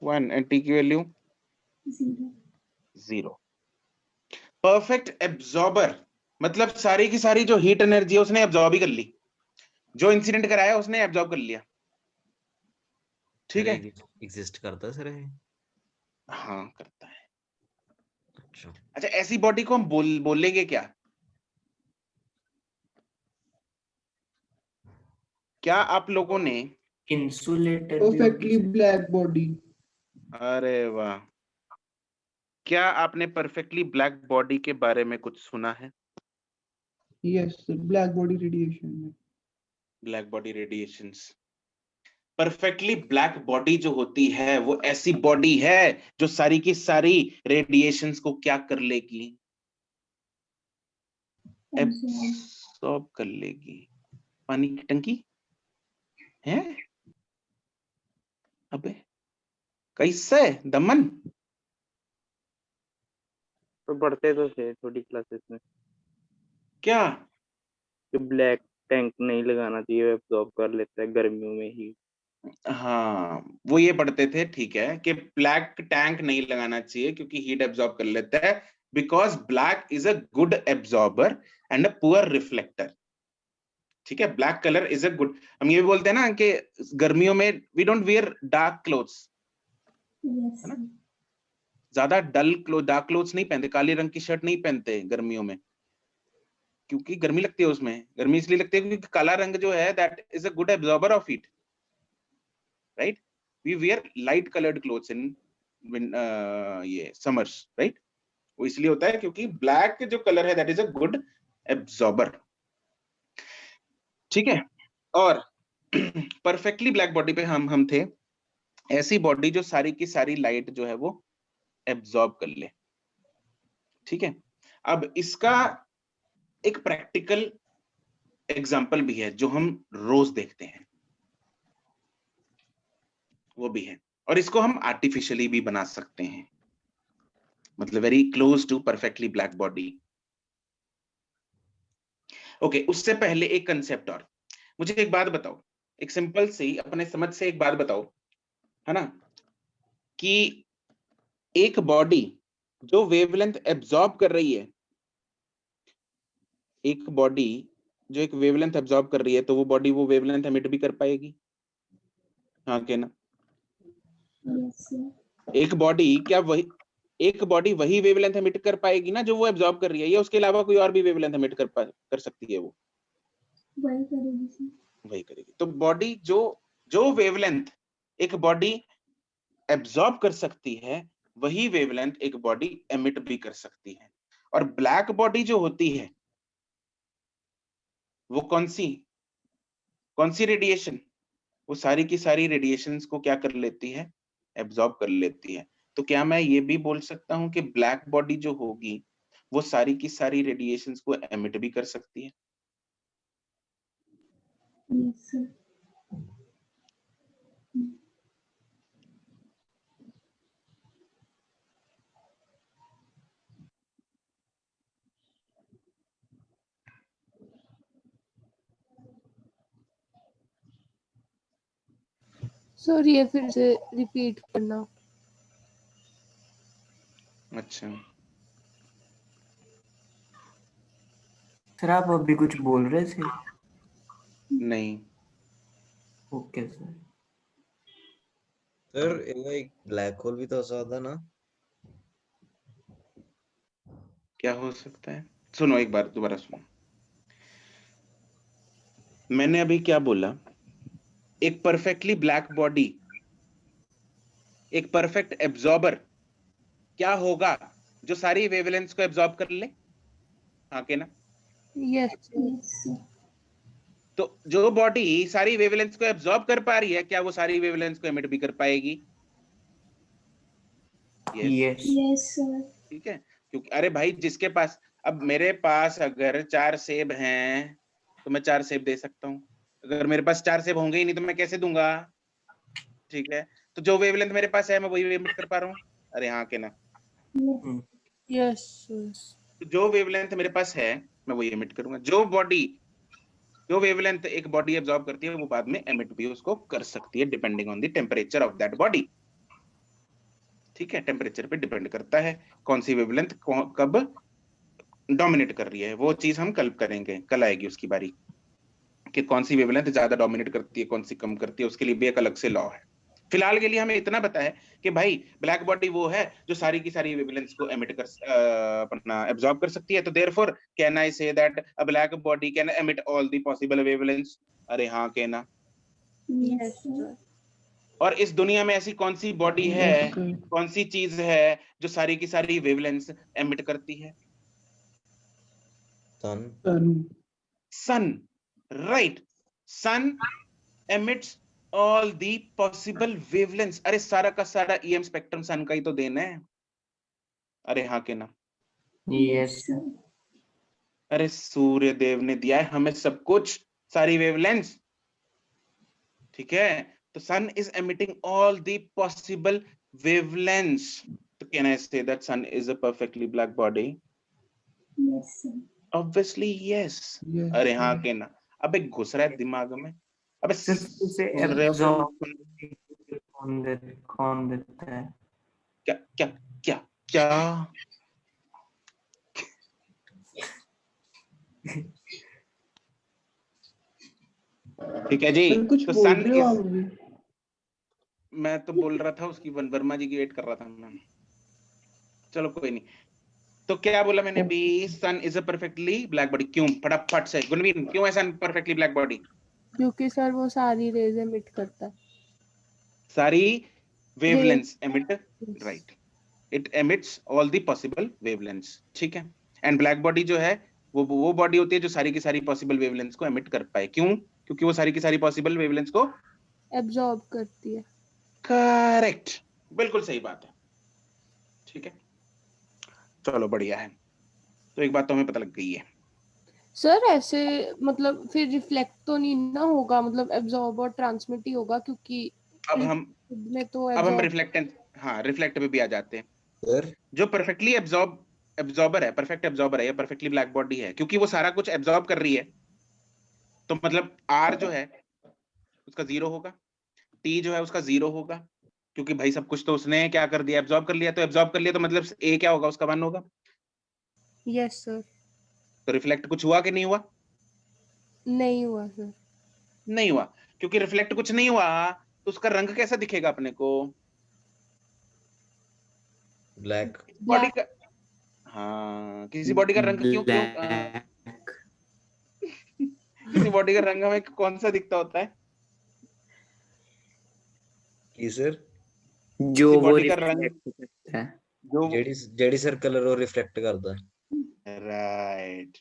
1 एंड टी की वैल्यू 0। परफेक्ट एब्जॉर्बर मतलब सारी की सारी जो हीट एनर्जी है उसने एब्जॉर्ब ही कर ली, जो इंसिडेंट कराया उसने एब्जॉर्ब कर लिया, ठीक है, एग्जिस्ट करता है सर ये? हाँ करता है। अच्छा, अच्छा, ऐसी बॉडी को हम बोलेंगे क्या? क्या आप लोगों ने, इंसुलेटर भी होगी परफेक्टली शायद। Black body. अरे वाह, क्या आपने परफेक्टली ब्लैक बॉडी के बारे में कुछ सुना है? यस, ब्लैक बॉडी रेडिएशन में। Black body radiations. Perfectly black body जो होती है वो ऐसी बॉडी है जो सारी की सारी रेडिएशंस को क्या कर लेगी? एब्सॉर्ब कर लेगी। पानी की टंकी है? अबे कैसे दमन? तो पढ़ते तो थे छोटी क्लासेस में क्या? कि ब्लैक टैंक नहीं लगाना चाहिए, एब्जॉर्ब कर लेता है गर्मियों में ही। हाँ, वो ये पढ़ते थे, ठीक है, कि ब्लैक टैंक नहीं लगाना चाहिए क्योंकि हीट एब्जॉर्ब कर लेता है, because black is a good absorber and a poor reflector. ठीक है, black colour is a good, हम ये भी बोलते हैं ना कि गर्मियों में we don't wear dark clothes, yes है ना, ज्यादा डार्क क्लोथ्स नहीं पहनते, काले रंग की शर्ट नहीं पहनते गर्मियों में, क्योंकि गर्मी लगती है उसमें। गर्मी इसलिए लगती है क्योंकि काला रंग जो है that is a good absorber of heat, right? We wear light coloured clothes in ये समर्स, राइट? वो इसलिए होता है क्योंकि ब्लैक जो कलर है that is a good absorber. ठीक है, और परफेक्टली ब्लैक बॉडी पे हम थे, ऐसी बॉडी जो सारी की सारी लाइट जो है वो एब्जॉर्ब कर ले। ठीक है, अब इसका एक प्रैक्टिकल एग्जाम्पल भी है जो हम रोज देखते हैं, वो भी है, और इसको हम आर्टिफिशियली भी बना सकते हैं, मतलब very close to perfectly black body. Okay, उससे पहले एक कंसेप्ट और, मुझे एक बात बताओ, एक सिंपल सी अपने समझ से एक बात बताओ, है ना, कि एक बॉडी जो वेवलेंथ एब्जॉर्ब कर रही है, एक बॉडी जो एक वेवलेंथ एब्जॉर्ब कर रही है, तो वो बॉडी वो वेवलेंथ एमिट भी कर पाएगी? हाँ के ना? यस एक बॉडी क्या वही वही वेवलेंथ एमिट कर पाएगी ना जो वो एब्जॉर्ब कर रही है, या उसके अलावा कोई और भी वेवलेंथ एमिट कर सकती है? वो वही करेगी सर। वही करेगी। तो बॉडी जो वेवलेंथ एक बॉडी एब्जॉर्ब कर सकती है, वही वेवलेंथ एक बॉडी एमिट भी कर सकती है। और ब्लैक बॉडी जो होती है वो कौन सी रेडिएशन, वो सारी की सारी रेडिएशंस को क्या कर लेती है? एब्जॉर्ब कर लेती है। तो क्या मैं ये भी बोल सकता हूं कि ब्लैक बॉडी जो होगी वो सारी की सारी रेडिएशंस को एमिट भी कर सकती है? Yes sir. सर ये फिर से रिपीट करना। अच्छा, सर आप अभी कुछ बोल रहे थे? नहीं, ओके सर। सर एक ब्लैक होल भी तो हो सकता ना? क्या हो सकता है? सुनो, एक बार दोबारा सुनो, मैंने अभी क्या बोला? एक परफेक्टली ब्लैक बॉडी, एक परफेक्ट एब्जॉर्बर क्या होगा? जो सारी वेवलेंथ्स को एब्जॉर्ब कर ले, हाँ के ना? Yes sir. Yes sir. तो जो बॉडी सारी वेवलेंथ्स को एब्जॉर्ब कर पा रही है, क्या वो सारी वेवलेंथ्स को एमिट भी कर पाएगी? Yes, yes yes sir. ठीक है, क्योंकि अरे भाई जिसके पास, अब मेरे पास अगर 4 सेब हैं तो मैं 4 सेब दे सकता हूँ, अगर मेरे पास 4 सेब होंगे ही नहीं तो मैं कैसे दूंगा? ठीक है, तो जो वेवलेंथ मेरे पास है मैं वही एमिट कर पा रहा हूँ, अरे हाँ के ना? Yes sir. तो जो वेवलेंथ मेरे पास है मैं वही एमिट करूंगा। जो वेवलेंथ एक बॉडी एब्जॉर्ब करती है वो बाद में एमिट भी उसको कर सकती है, depending on the temperature of that body. ठीक है, टेम्परेचर पे डिपेंड करता है कौन सी वेवलेंथ कब डोमिनेट कर रही है, वो चीज हम कल करेंगे, कल आएगी उसकी बारी, कि कौन सी वेवलेंथ ज्यादा डोमिनेट करती है, कौन सी कम करती है, उसके लिए भी एक अलग से लॉ है। फिलहाल के लिए हमें इतना पता है कि भाई ब्लैक बॉडी वो है जो सारी की सारी वेवलेंथ्स को एमिट कर अपना एब्जॉर्ब कर सकती है। तो therefore can I say that a black body can emit all the possible wavelengths? अरे हाँ कहना। Yes, sir. और इस दुनिया में ऐसी कौन सी बॉडी है, Yes, sir. कौन सी चीज है जो सारी की सारी वेवलेंथ्स एमिट करती है? Sun. Sun. Sun, right. Sun emits all the possible wavelengths। अरे सारा का सारा EM स्पेक्ट्रम सन का ही तो देना है। अरे हाँ के ना। Yes sir. अरे सूर्य देव ने दिया है हमें सब कुछ, सारी वेवलेंथ्स, ठीक है। तो सन is emitting all the possible wavelengths। तो can I say that sun is a perfectly black body? Yes, sir. Obviously yes। Yes. अरे हाँ sir. के ना। अबे घुस रहा है दिमाग में। अबे सर इसे सुन रहे हो कि एब्जॉर्ब कौन देता है? क्या क्या क्या क्या? ठीक है जी। Sir, कुछ तो बोल सन रहे हो आप इज, अभी? मैं तो बोल रहा था उसकी वर्मा जी की वेट कर रहा था मैं। चलो कोई नहीं। तो क्या बोला मैंने भी? Sun is a perfectly black body. क्यों? फटाफट से गुनवीन, क्यों है सन परफेक्टली ब्लैक बॉडी? क्योंकि सर वो सारी रेज एमिट करता है। सारी wavelengths emit, Yes. Right. It emits all the possible wavelengths, ठीक है। एंड ब्लैक बॉडी जो है वो बॉडी होती है जो सारी की सारी पॉसिबल वेवलेंथ्स को एमिट कर पाए। क्यों? क्योंकि वो सारी की सारी पॉसिबल वेवलेंथ्स को एब्जॉर्ब करती है। करेक्ट, बिल्कुल सही बात है, ठीक है। चलो बढ़िया है। तो एक बात तो हमें पता लग गई है। सर ऐसे मतलब फिर रिफ्लेक्ट तो नहीं ना होगा, मतलब एब्जॉर्ब और ट्रांसमिट ही होगा, क्योंकि अब हम में तो अब हम एब्जॉर्ब। रिफ्लेक्टेंस, हाँ रिफ्लेक्ट पे भी आ जाते हैं। सर जो परफेक्टली एब्जॉर्बर है, परफेक्ट एब्जॉर्बर है, या परफेक्टली ब्लैक बॉडी है, क्योंकि वो सारा कुछ एब्जॉर्ब कर रही है, तो मतलब आर जो है उसका 0 होगा, टी जो है उसका 0 होगा, क्योंकि भाई सब कुछ तो उसने क्या कर दिया, एब्जॉर्ब कर लिया। तो एब्जॉर्ब कर लिया तो मतलब ए क्या होगा, उसका 1 होगा। Yes sir. तो रिफ्लेक्ट कुछ हुआ कि नहीं हुआ? नहीं हुआ सर। नहीं हुआ, क्योंकि रिफ्लेक्ट कुछ नहीं हुआ तो उसका रंग कैसा दिखेगा अपने को? ब्लैक। बॉडी का, हाँ किसी बॉडी का रंग क्यों क्यों किसी बॉडी का रंग हमें कौन सा दिखता होता है? की सर जो किसी वो बॉडी का रंग रिफ्लेक्ट करता है। जो, जेडी सर कलर और रिफ्लेक्ट करता है। राइट।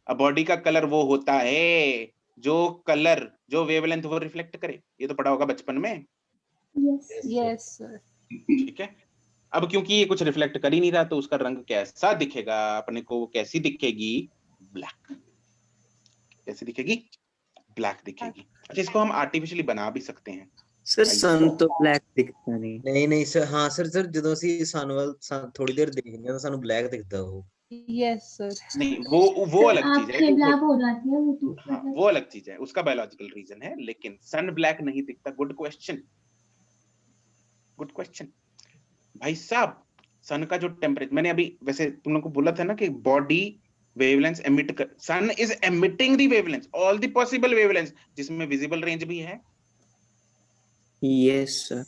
अब बॉडी का कलर वो होता है जो कलर, जो वेवलेंथ वो रिफ्लेक्ट करे। ये तो पढ़ा होगा बचपन में, Yes. Yes sir. ठीक है। अब क्योंकि ये कुछ रिफ्लेक्ट कर ही नहीं रहा तो उसका रंग कैसा दिखेगा अपने को? कैसी दिखेगी? ब्लैक। कैसी दिखेगी? ब्लैक दिखेगी। अच्छा, इसको हम आर्टिफिशियली बना भी सकते हैं। सर सन तो ब्लैक दिखता नहीं। नहीं सर, हाँ सर ਜਦੋਂ ਅਸੀਂ सन थोड़ी देर देखने तो ਸਾਨੂੰ ब्लैक दिखता वो। Yes sir. नहीं, वो सर अलग चीज है आंखें कि ब्लैक हो जाती है वो तो हाँ वो अलग चीज है, उसका बायोलॉजिकल रीजन है, लेकिन सन ब्लैक नहीं दिखता। गुड क्वेश्चन, गुड क्वेश्चन भाई साहब। सन का जो टेम्परेचर, मैंने अभी वैसे तुम लोग को बोला था ना कि बॉडी वेवलेंथ एमिट कर, sun is emitting the wavelength, all the possible wavelength, जिसमें विजिबल रेंज भी है। Yes sir.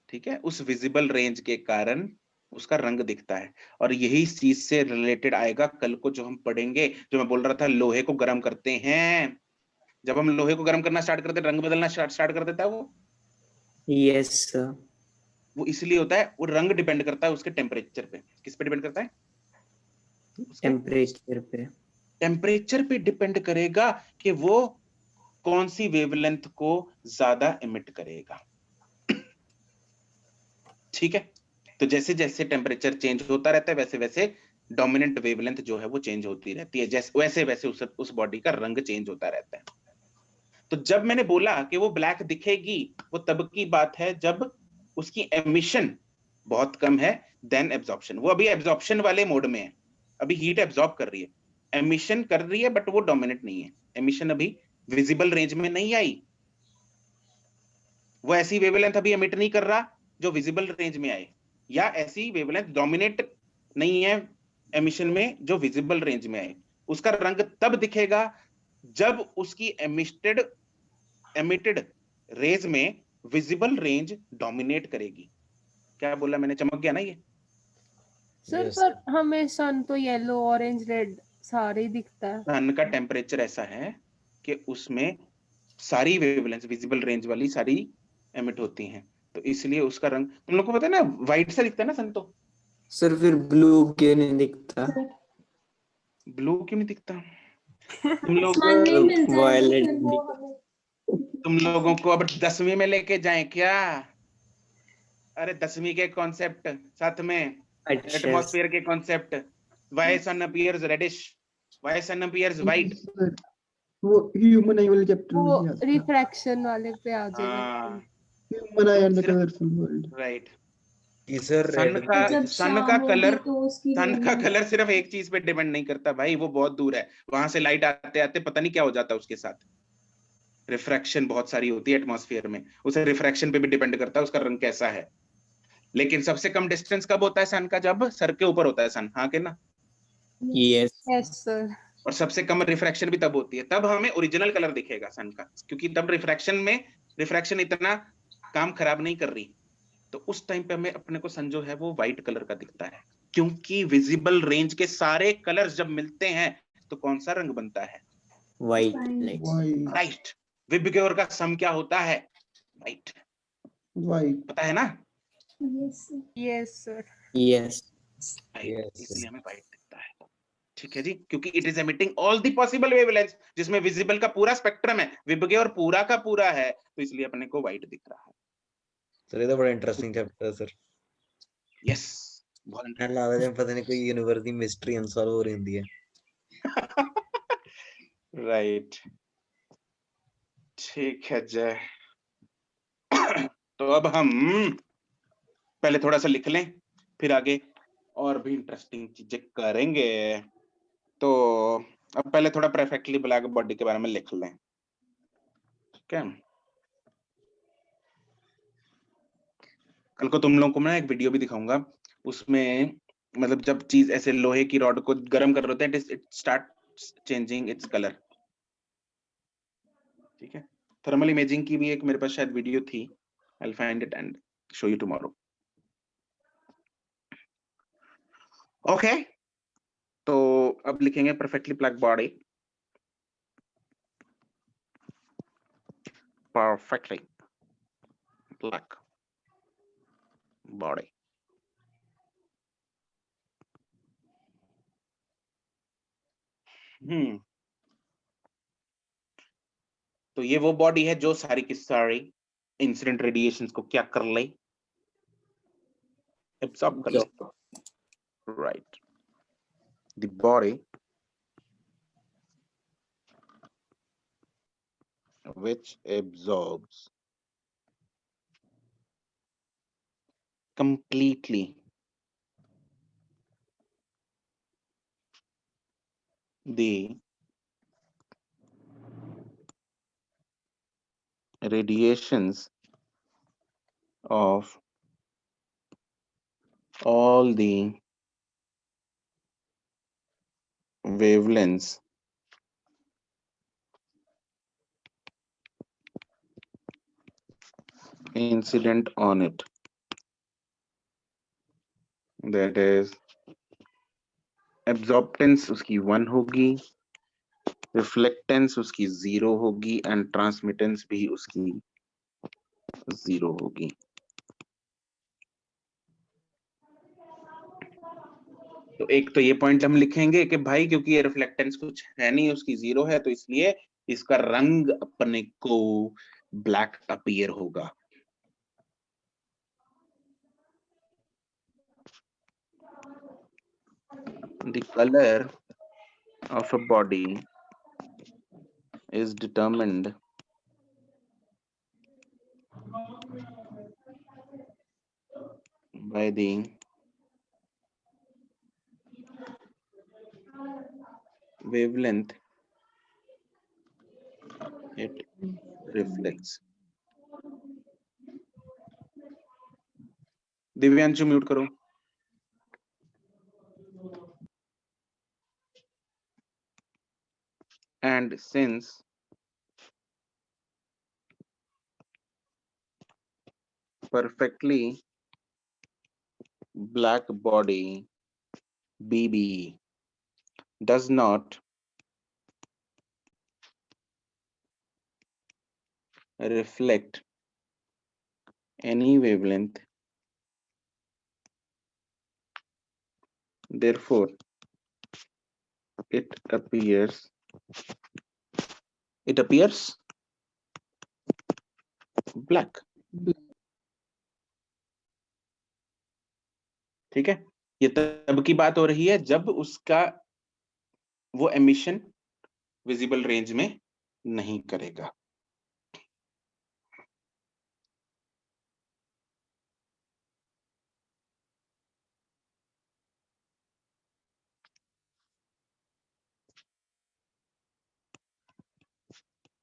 ठीक है, उस विजिबल रेंज के कारण उसका रंग दिखता है। और यही चीज से रिलेटेड आएगा कल को जो हम पढ़ेंगे, जो मैं बोल रहा था, लोहे को गर्म करते हैं। जब हम लोहे को गर्म करना स्टार्ट करते हैं, रंग बदलना स्टार्ट कर देता है वो। Yes sir. वो इसलिए होता है, वो रंग डिपेंड करता है उसके टेम्परेचर पे। किस पे डिपेंड करता है? टेम्परेचर पे। टेम्परेचर पे डिपेंड करेगा कि वो कौन सी वेवलेंथ को ज्यादा एमिट करेगा। ठीक है, तो जैसे जैसे टेम्परेचर चेंज होता रहता है वैसे वैसे डोमिनेंट वेवलेंथ जो है वो चेंज होती रहती है, जैसे वैसे वैसे उस बॉडी का रंग चेंज होता रहता है। तो जब मैंने बोला कि वो ब्लैक दिखेगी, वो तब की बात है जब उसकी एमिशन बहुत कम है देन एब्जॉर्प्शन। वो अभी एब्जॉर्प्शन वाले मोड में है, अभी हीट एब्जॉर्ब कर रही है, एमिशन कर रही है, बट वो डोमिनेंट नहीं है। एमिशन अभी विजिबल रेंज में नहीं आई, वो ऐसी वेवलेंथ अभी एमिट नहीं कर रहा जो विजिबल रेंज में आए, या ऐसी वेवलेंथ डोमिनेट नहीं है एमिशन में जो विजिबल रेंज में आए। उसका रंग तब दिखेगा जब उसकी एमिटेड रेज में विजिबल रेंज डोमिनेट करेगी। क्या बोला मैंने, चमक गया ना ये? सर Yes, पर हमें सन तो येलो ऑरेंज रेड सारे ही दिखता है। सन का टेम्परेचर ऐसा है कि उसमें सारी वेवलेंथ विजिबल रेंज वाली सारी एमिट होती हैं, तो इसलिए उसका रंग तुम लोग को पता है ना, व्हाइट सा दिखता है ना सन तो। सर फिर ब्लू क्यों नहीं दिखता? ब्लू क्यों नहीं दिखता? तुम लोग आसमान में ही मिल जाएगा Violet फिर वो हमें। तुम लोगों को अब 10वीं में लेके जाएं क्या? अरे 10वीं के कॉन्सेप्ट साथ में, अच्छा एटमॉस्फेयर के concept, why sun appears reddish, why sun appears white. Sir वो ह्यूमन आई वाले चैप्टर में वो भी आता है। रिफ्रैक्शन वाले पे आ जाएगा। हाँ ह्यूमन आई एंड द सिर्फ कलरफुल वर्ल्ड। राइट। कि सर सन रेड का जब सन शाम का होगी कलर तो उसकी सन का रेंज कलर सिर्फ एक चीज पे डिपेंड नहीं करता भाई, वो बहुत दूर है, वहां से लाइट आते आते पता नहीं क्या हो जाता है उसके साथ। रिफ्रैक्शन बहुत सारी होती है एटमॉस्फेयर में, उसे रिफ्रैक्शन पे भी डिपेंड करता है उसका रंग कैसा है। लेकिन सबसे कम डिस्टेंस कब होता है सन का? जब सर के ऊपर होता है सन, हाँ के ना? Yes yes sir. और सबसे कम रिफ्रैक्शन भी तब होती है, तब हमें ओरिजिनल कलर दिखेगा सन का, क्योंकि तब रिफ्रैक्शन इतना काम खराब नहीं कर रही। तो उस टाइम पे हमें अपने को सन जो है वो व्हाइट कलर का दिखता है, क्योंकि विजिबल रेंज के सारे कलर्स जब मिलते हैं तो कौन सा रंग बनता है? White Fine. Like white right. VIBGYOR का सम क्या होता है? राइट, वाइट पता है ना? yes. Yes sir. Yes right, Yes, इसलिए हमें व्हाइट दिखता है। ठीक है जी, क्योंकि it is emitting all the possible wavelength, जिसमें विजिबल का पूरा स्पेक्ट्रम है, विबग्योर पूरा का पूरा है, तो इसलिए अपने को व्हाइट दिख रहा है। सर ये तो बड़ा इंटरेस्टिंग चैप्टर है सर। यस, बहुत मैंने लगा जब पता नहीं कोई यूनिवर्स की मिस्ट्री अनसॉल्व हो रही होती है। राइट। ठीक है जय। तो अब हम पहले थोड़ा सा लिख लें, फिर आगे और भी इंटरेस्टिंग चीजें करेंगे। तो अब पहले थोड़ा परफेक्टली ब्लैक बॉडी के बारे में लिख लें, ठीक है? कल को तुम लोगों को मैं एक वीडियो भी दिखाऊंगा, उसमें मतलब जब चीज ऐसे लोहे की रॉड को गर्म कर रहे होते हैं, it start changing its colour. ठीक है, थर्मल इमेजिंग की भी एक मेरे पास शायद वीडियो थी, I will find it and show you tomorrow. Okay, तो अब लिखेंगे perfectly black body, perfectly black body। तो ये वो बॉडी है जो सारी की सारी इंसिडेंट रेडिएशंस को क्या कर ले? एब्सॉर्ब कर ले। Right, the body which absorbs completely the radiations of all the wavelengths incident on it, that is absorptance उसकी 1 होगी, रिफ्लेक्टेंस उसकी 0 होगी एंड ट्रांसमिटेंस भी उसकी 0 होगी। तो एक तो ये पॉइंट हम लिखेंगे कि भाई क्योंकि ये रिफ्लेक्टेंस कुछ है नहीं, उसकी 0 है, तो इसलिए इसका रंग अपने को ब्लैक अपीयर होगा। The color of a body is determined by the wavelength it reflects। Divyanshu mute करो। And since perfectly black body BB does not reflect any wavelength, therefore it appears black. ठीक है, ये तब की बात हो रही है जब उसका वो एमिशन विजिबल रेंज में नहीं करेगा.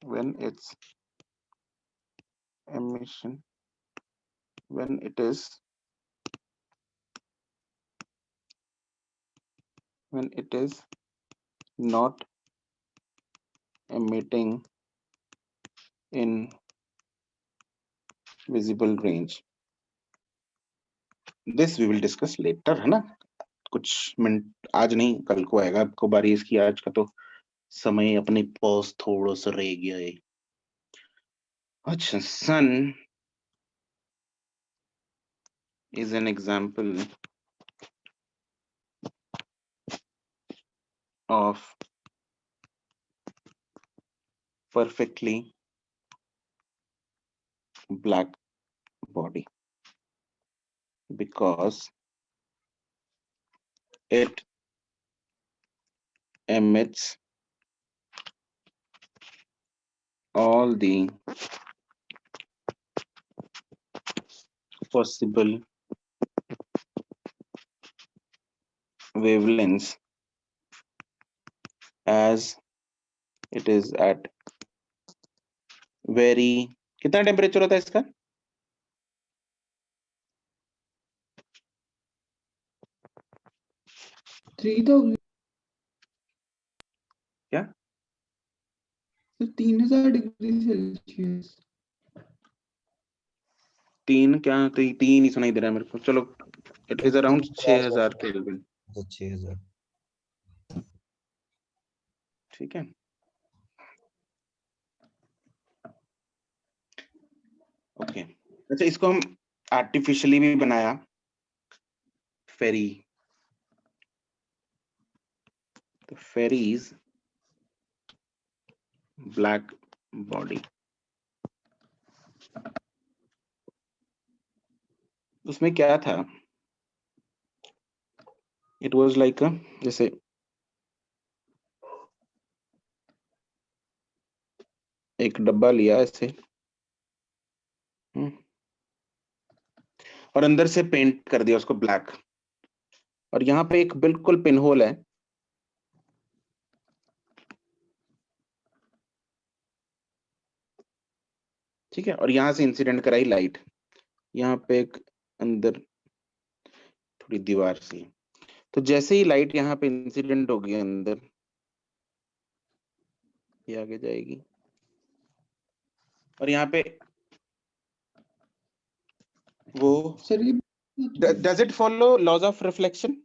When its emission, when it is not emitting in visible range. This we will discuss later, है ना. कुछ मिनट आज नहीं, कल को आएगा. आपको बारी इसकी, आज का तो समय अपने पास थोड़ा सा रह गया है. अच्छा, sun is an example of perfectly black body because it emits all the possible wavelengths as it is at very, कितना टेम्परेचर होता है इसका? क्या? 3000 डिग्री सेल्सियस. 3 क्या? तो 3 ही सुनाई दे रहा है मेरे को. चलो, इट इज अराउंड 6000 केल्विन. 6000. ठीक है. ओके. अच्छा, इसको हम आर्टिफिशियली भी बनाया. फेरी, तो फेरीज ब्लैक बॉडी, उसमें क्या था? इट वाज लाइक जैसे एक डब्बा लिया ऐसे, और अंदर से पेंट कर दिया उसको ब्लैक, और यहाँ पे एक बिल्कुल पिन होल है. ठीक है, और यहाँ से इंसिडेंट कराई लाइट. यहाँ पे एक अंदर थोड़ी दीवार सी, तो जैसे ही लाइट यहाँ पे इंसिडेंट होगी अंदर, ये आगे जाएगी, और यहाँ पे वो सर ये does it follow laws of reflection?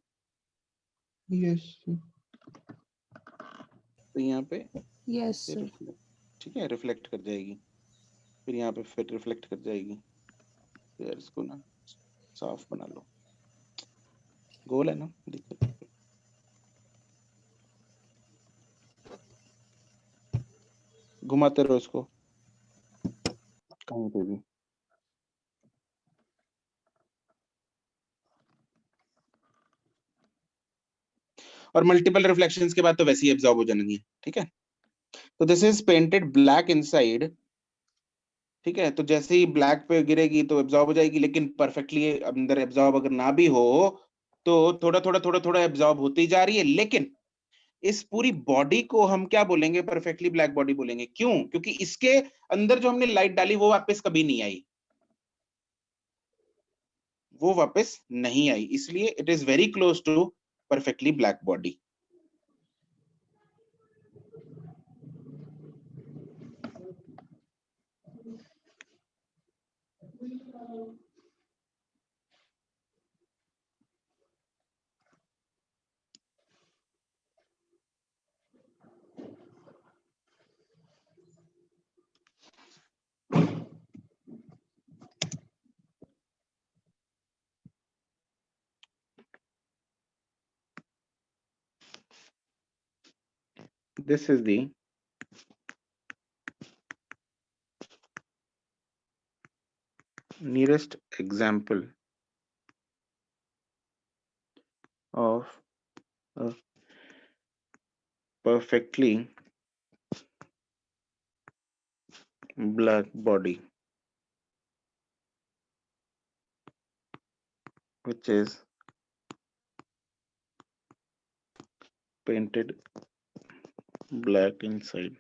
Yes. तो यहाँ पे यस सर. ठीक है, रिफ्लेक्ट कर जाएगी, फिर यहाँ पे फिर रिफ्लेक्ट कर जाएगी. तो यार इसको ना साफ बना लो. गोल है ना, दिक्कत. घुमाते रहो इसको कहीं पे भी. और मल्टीपल रिफ्लेक्शंस के बाद तो वैसे ही एब्जॉर्ब हो जाएंगी. ठीक है, तो this is painted black inside. ठीक है, तो जैसे ही ब्लैक पे गिरेगी तो एब्जॉर्ब हो जाएगी, लेकिन परफेक्टली अंदर एब्जॉर्ब अगर ना भी हो तो थोड़ा थोड़ा एब्जॉर्ब होती जा रही है. लेकिन इस पूरी बॉडी को हम क्या बोलेंगे? परफेक्टली ब्लैक बॉडी बोलेंगे. क्यों? क्योंकि इसके अंदर जो हमने लाइट डाली वो वापस कभी नहीं आई, वो वापस नहीं आई, इसलिए it is very close to perfectly black body. this is the nearest example of a perfectly black body which is painted black inside.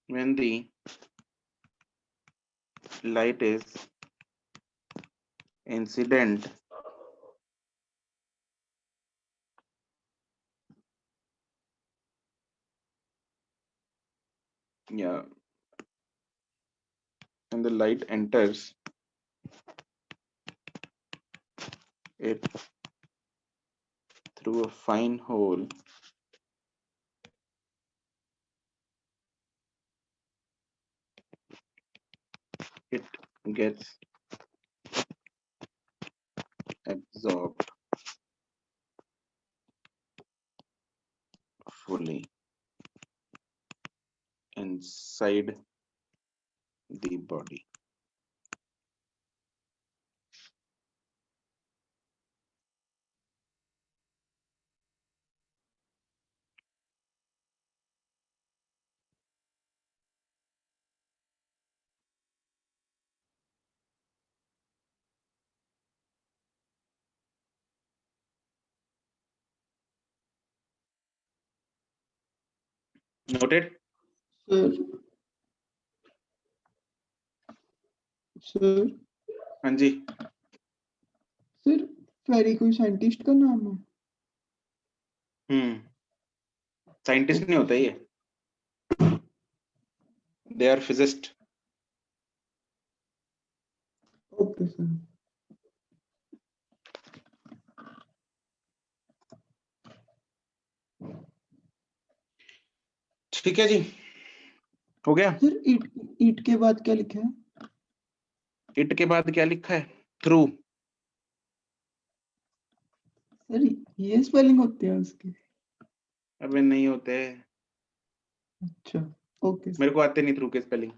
When the light is incident when the light enters it through a fine hole, it gets absorbed fully inside the body. Noted? Sir sir हाँ जी, सर फेरी कोई साइंटिस्ट का नाम है? साइंटिस्ट नहीं होता ये, they are physicist. Okay sir. ठीक है जी, हो गया. सर ईट के बाद क्या लिखा है? इट के बाद क्या लिखा है? थ्रू. सर ये स्पेलिंग होते हैं उसके? अबे नहीं होते, अच्छा ओके सर. मेरे को आते नहीं थ्रू के स्पेलिंग.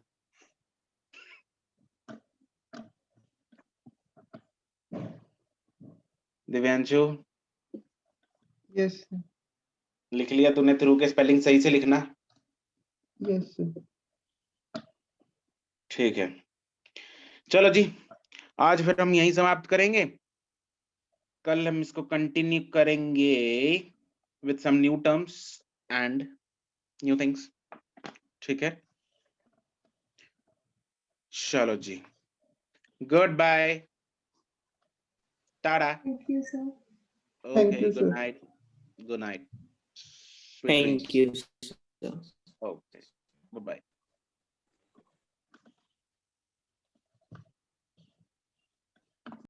Divyanshu, yes sir. लिख लिया तूने थ्रू के स्पेलिंग सही से लिखना. Yes sir. ठीक है, चलो जी, आज फिर हम यहीं समाप्त करेंगे. कल हम इसको कंटिन्यू करेंगे with some new terms and new things. ठीक है, चलो जी, good bye, tata. Thank you, sir. Thank okay, you, good sir. Night, good night. Thank you, sir. Okay, bye.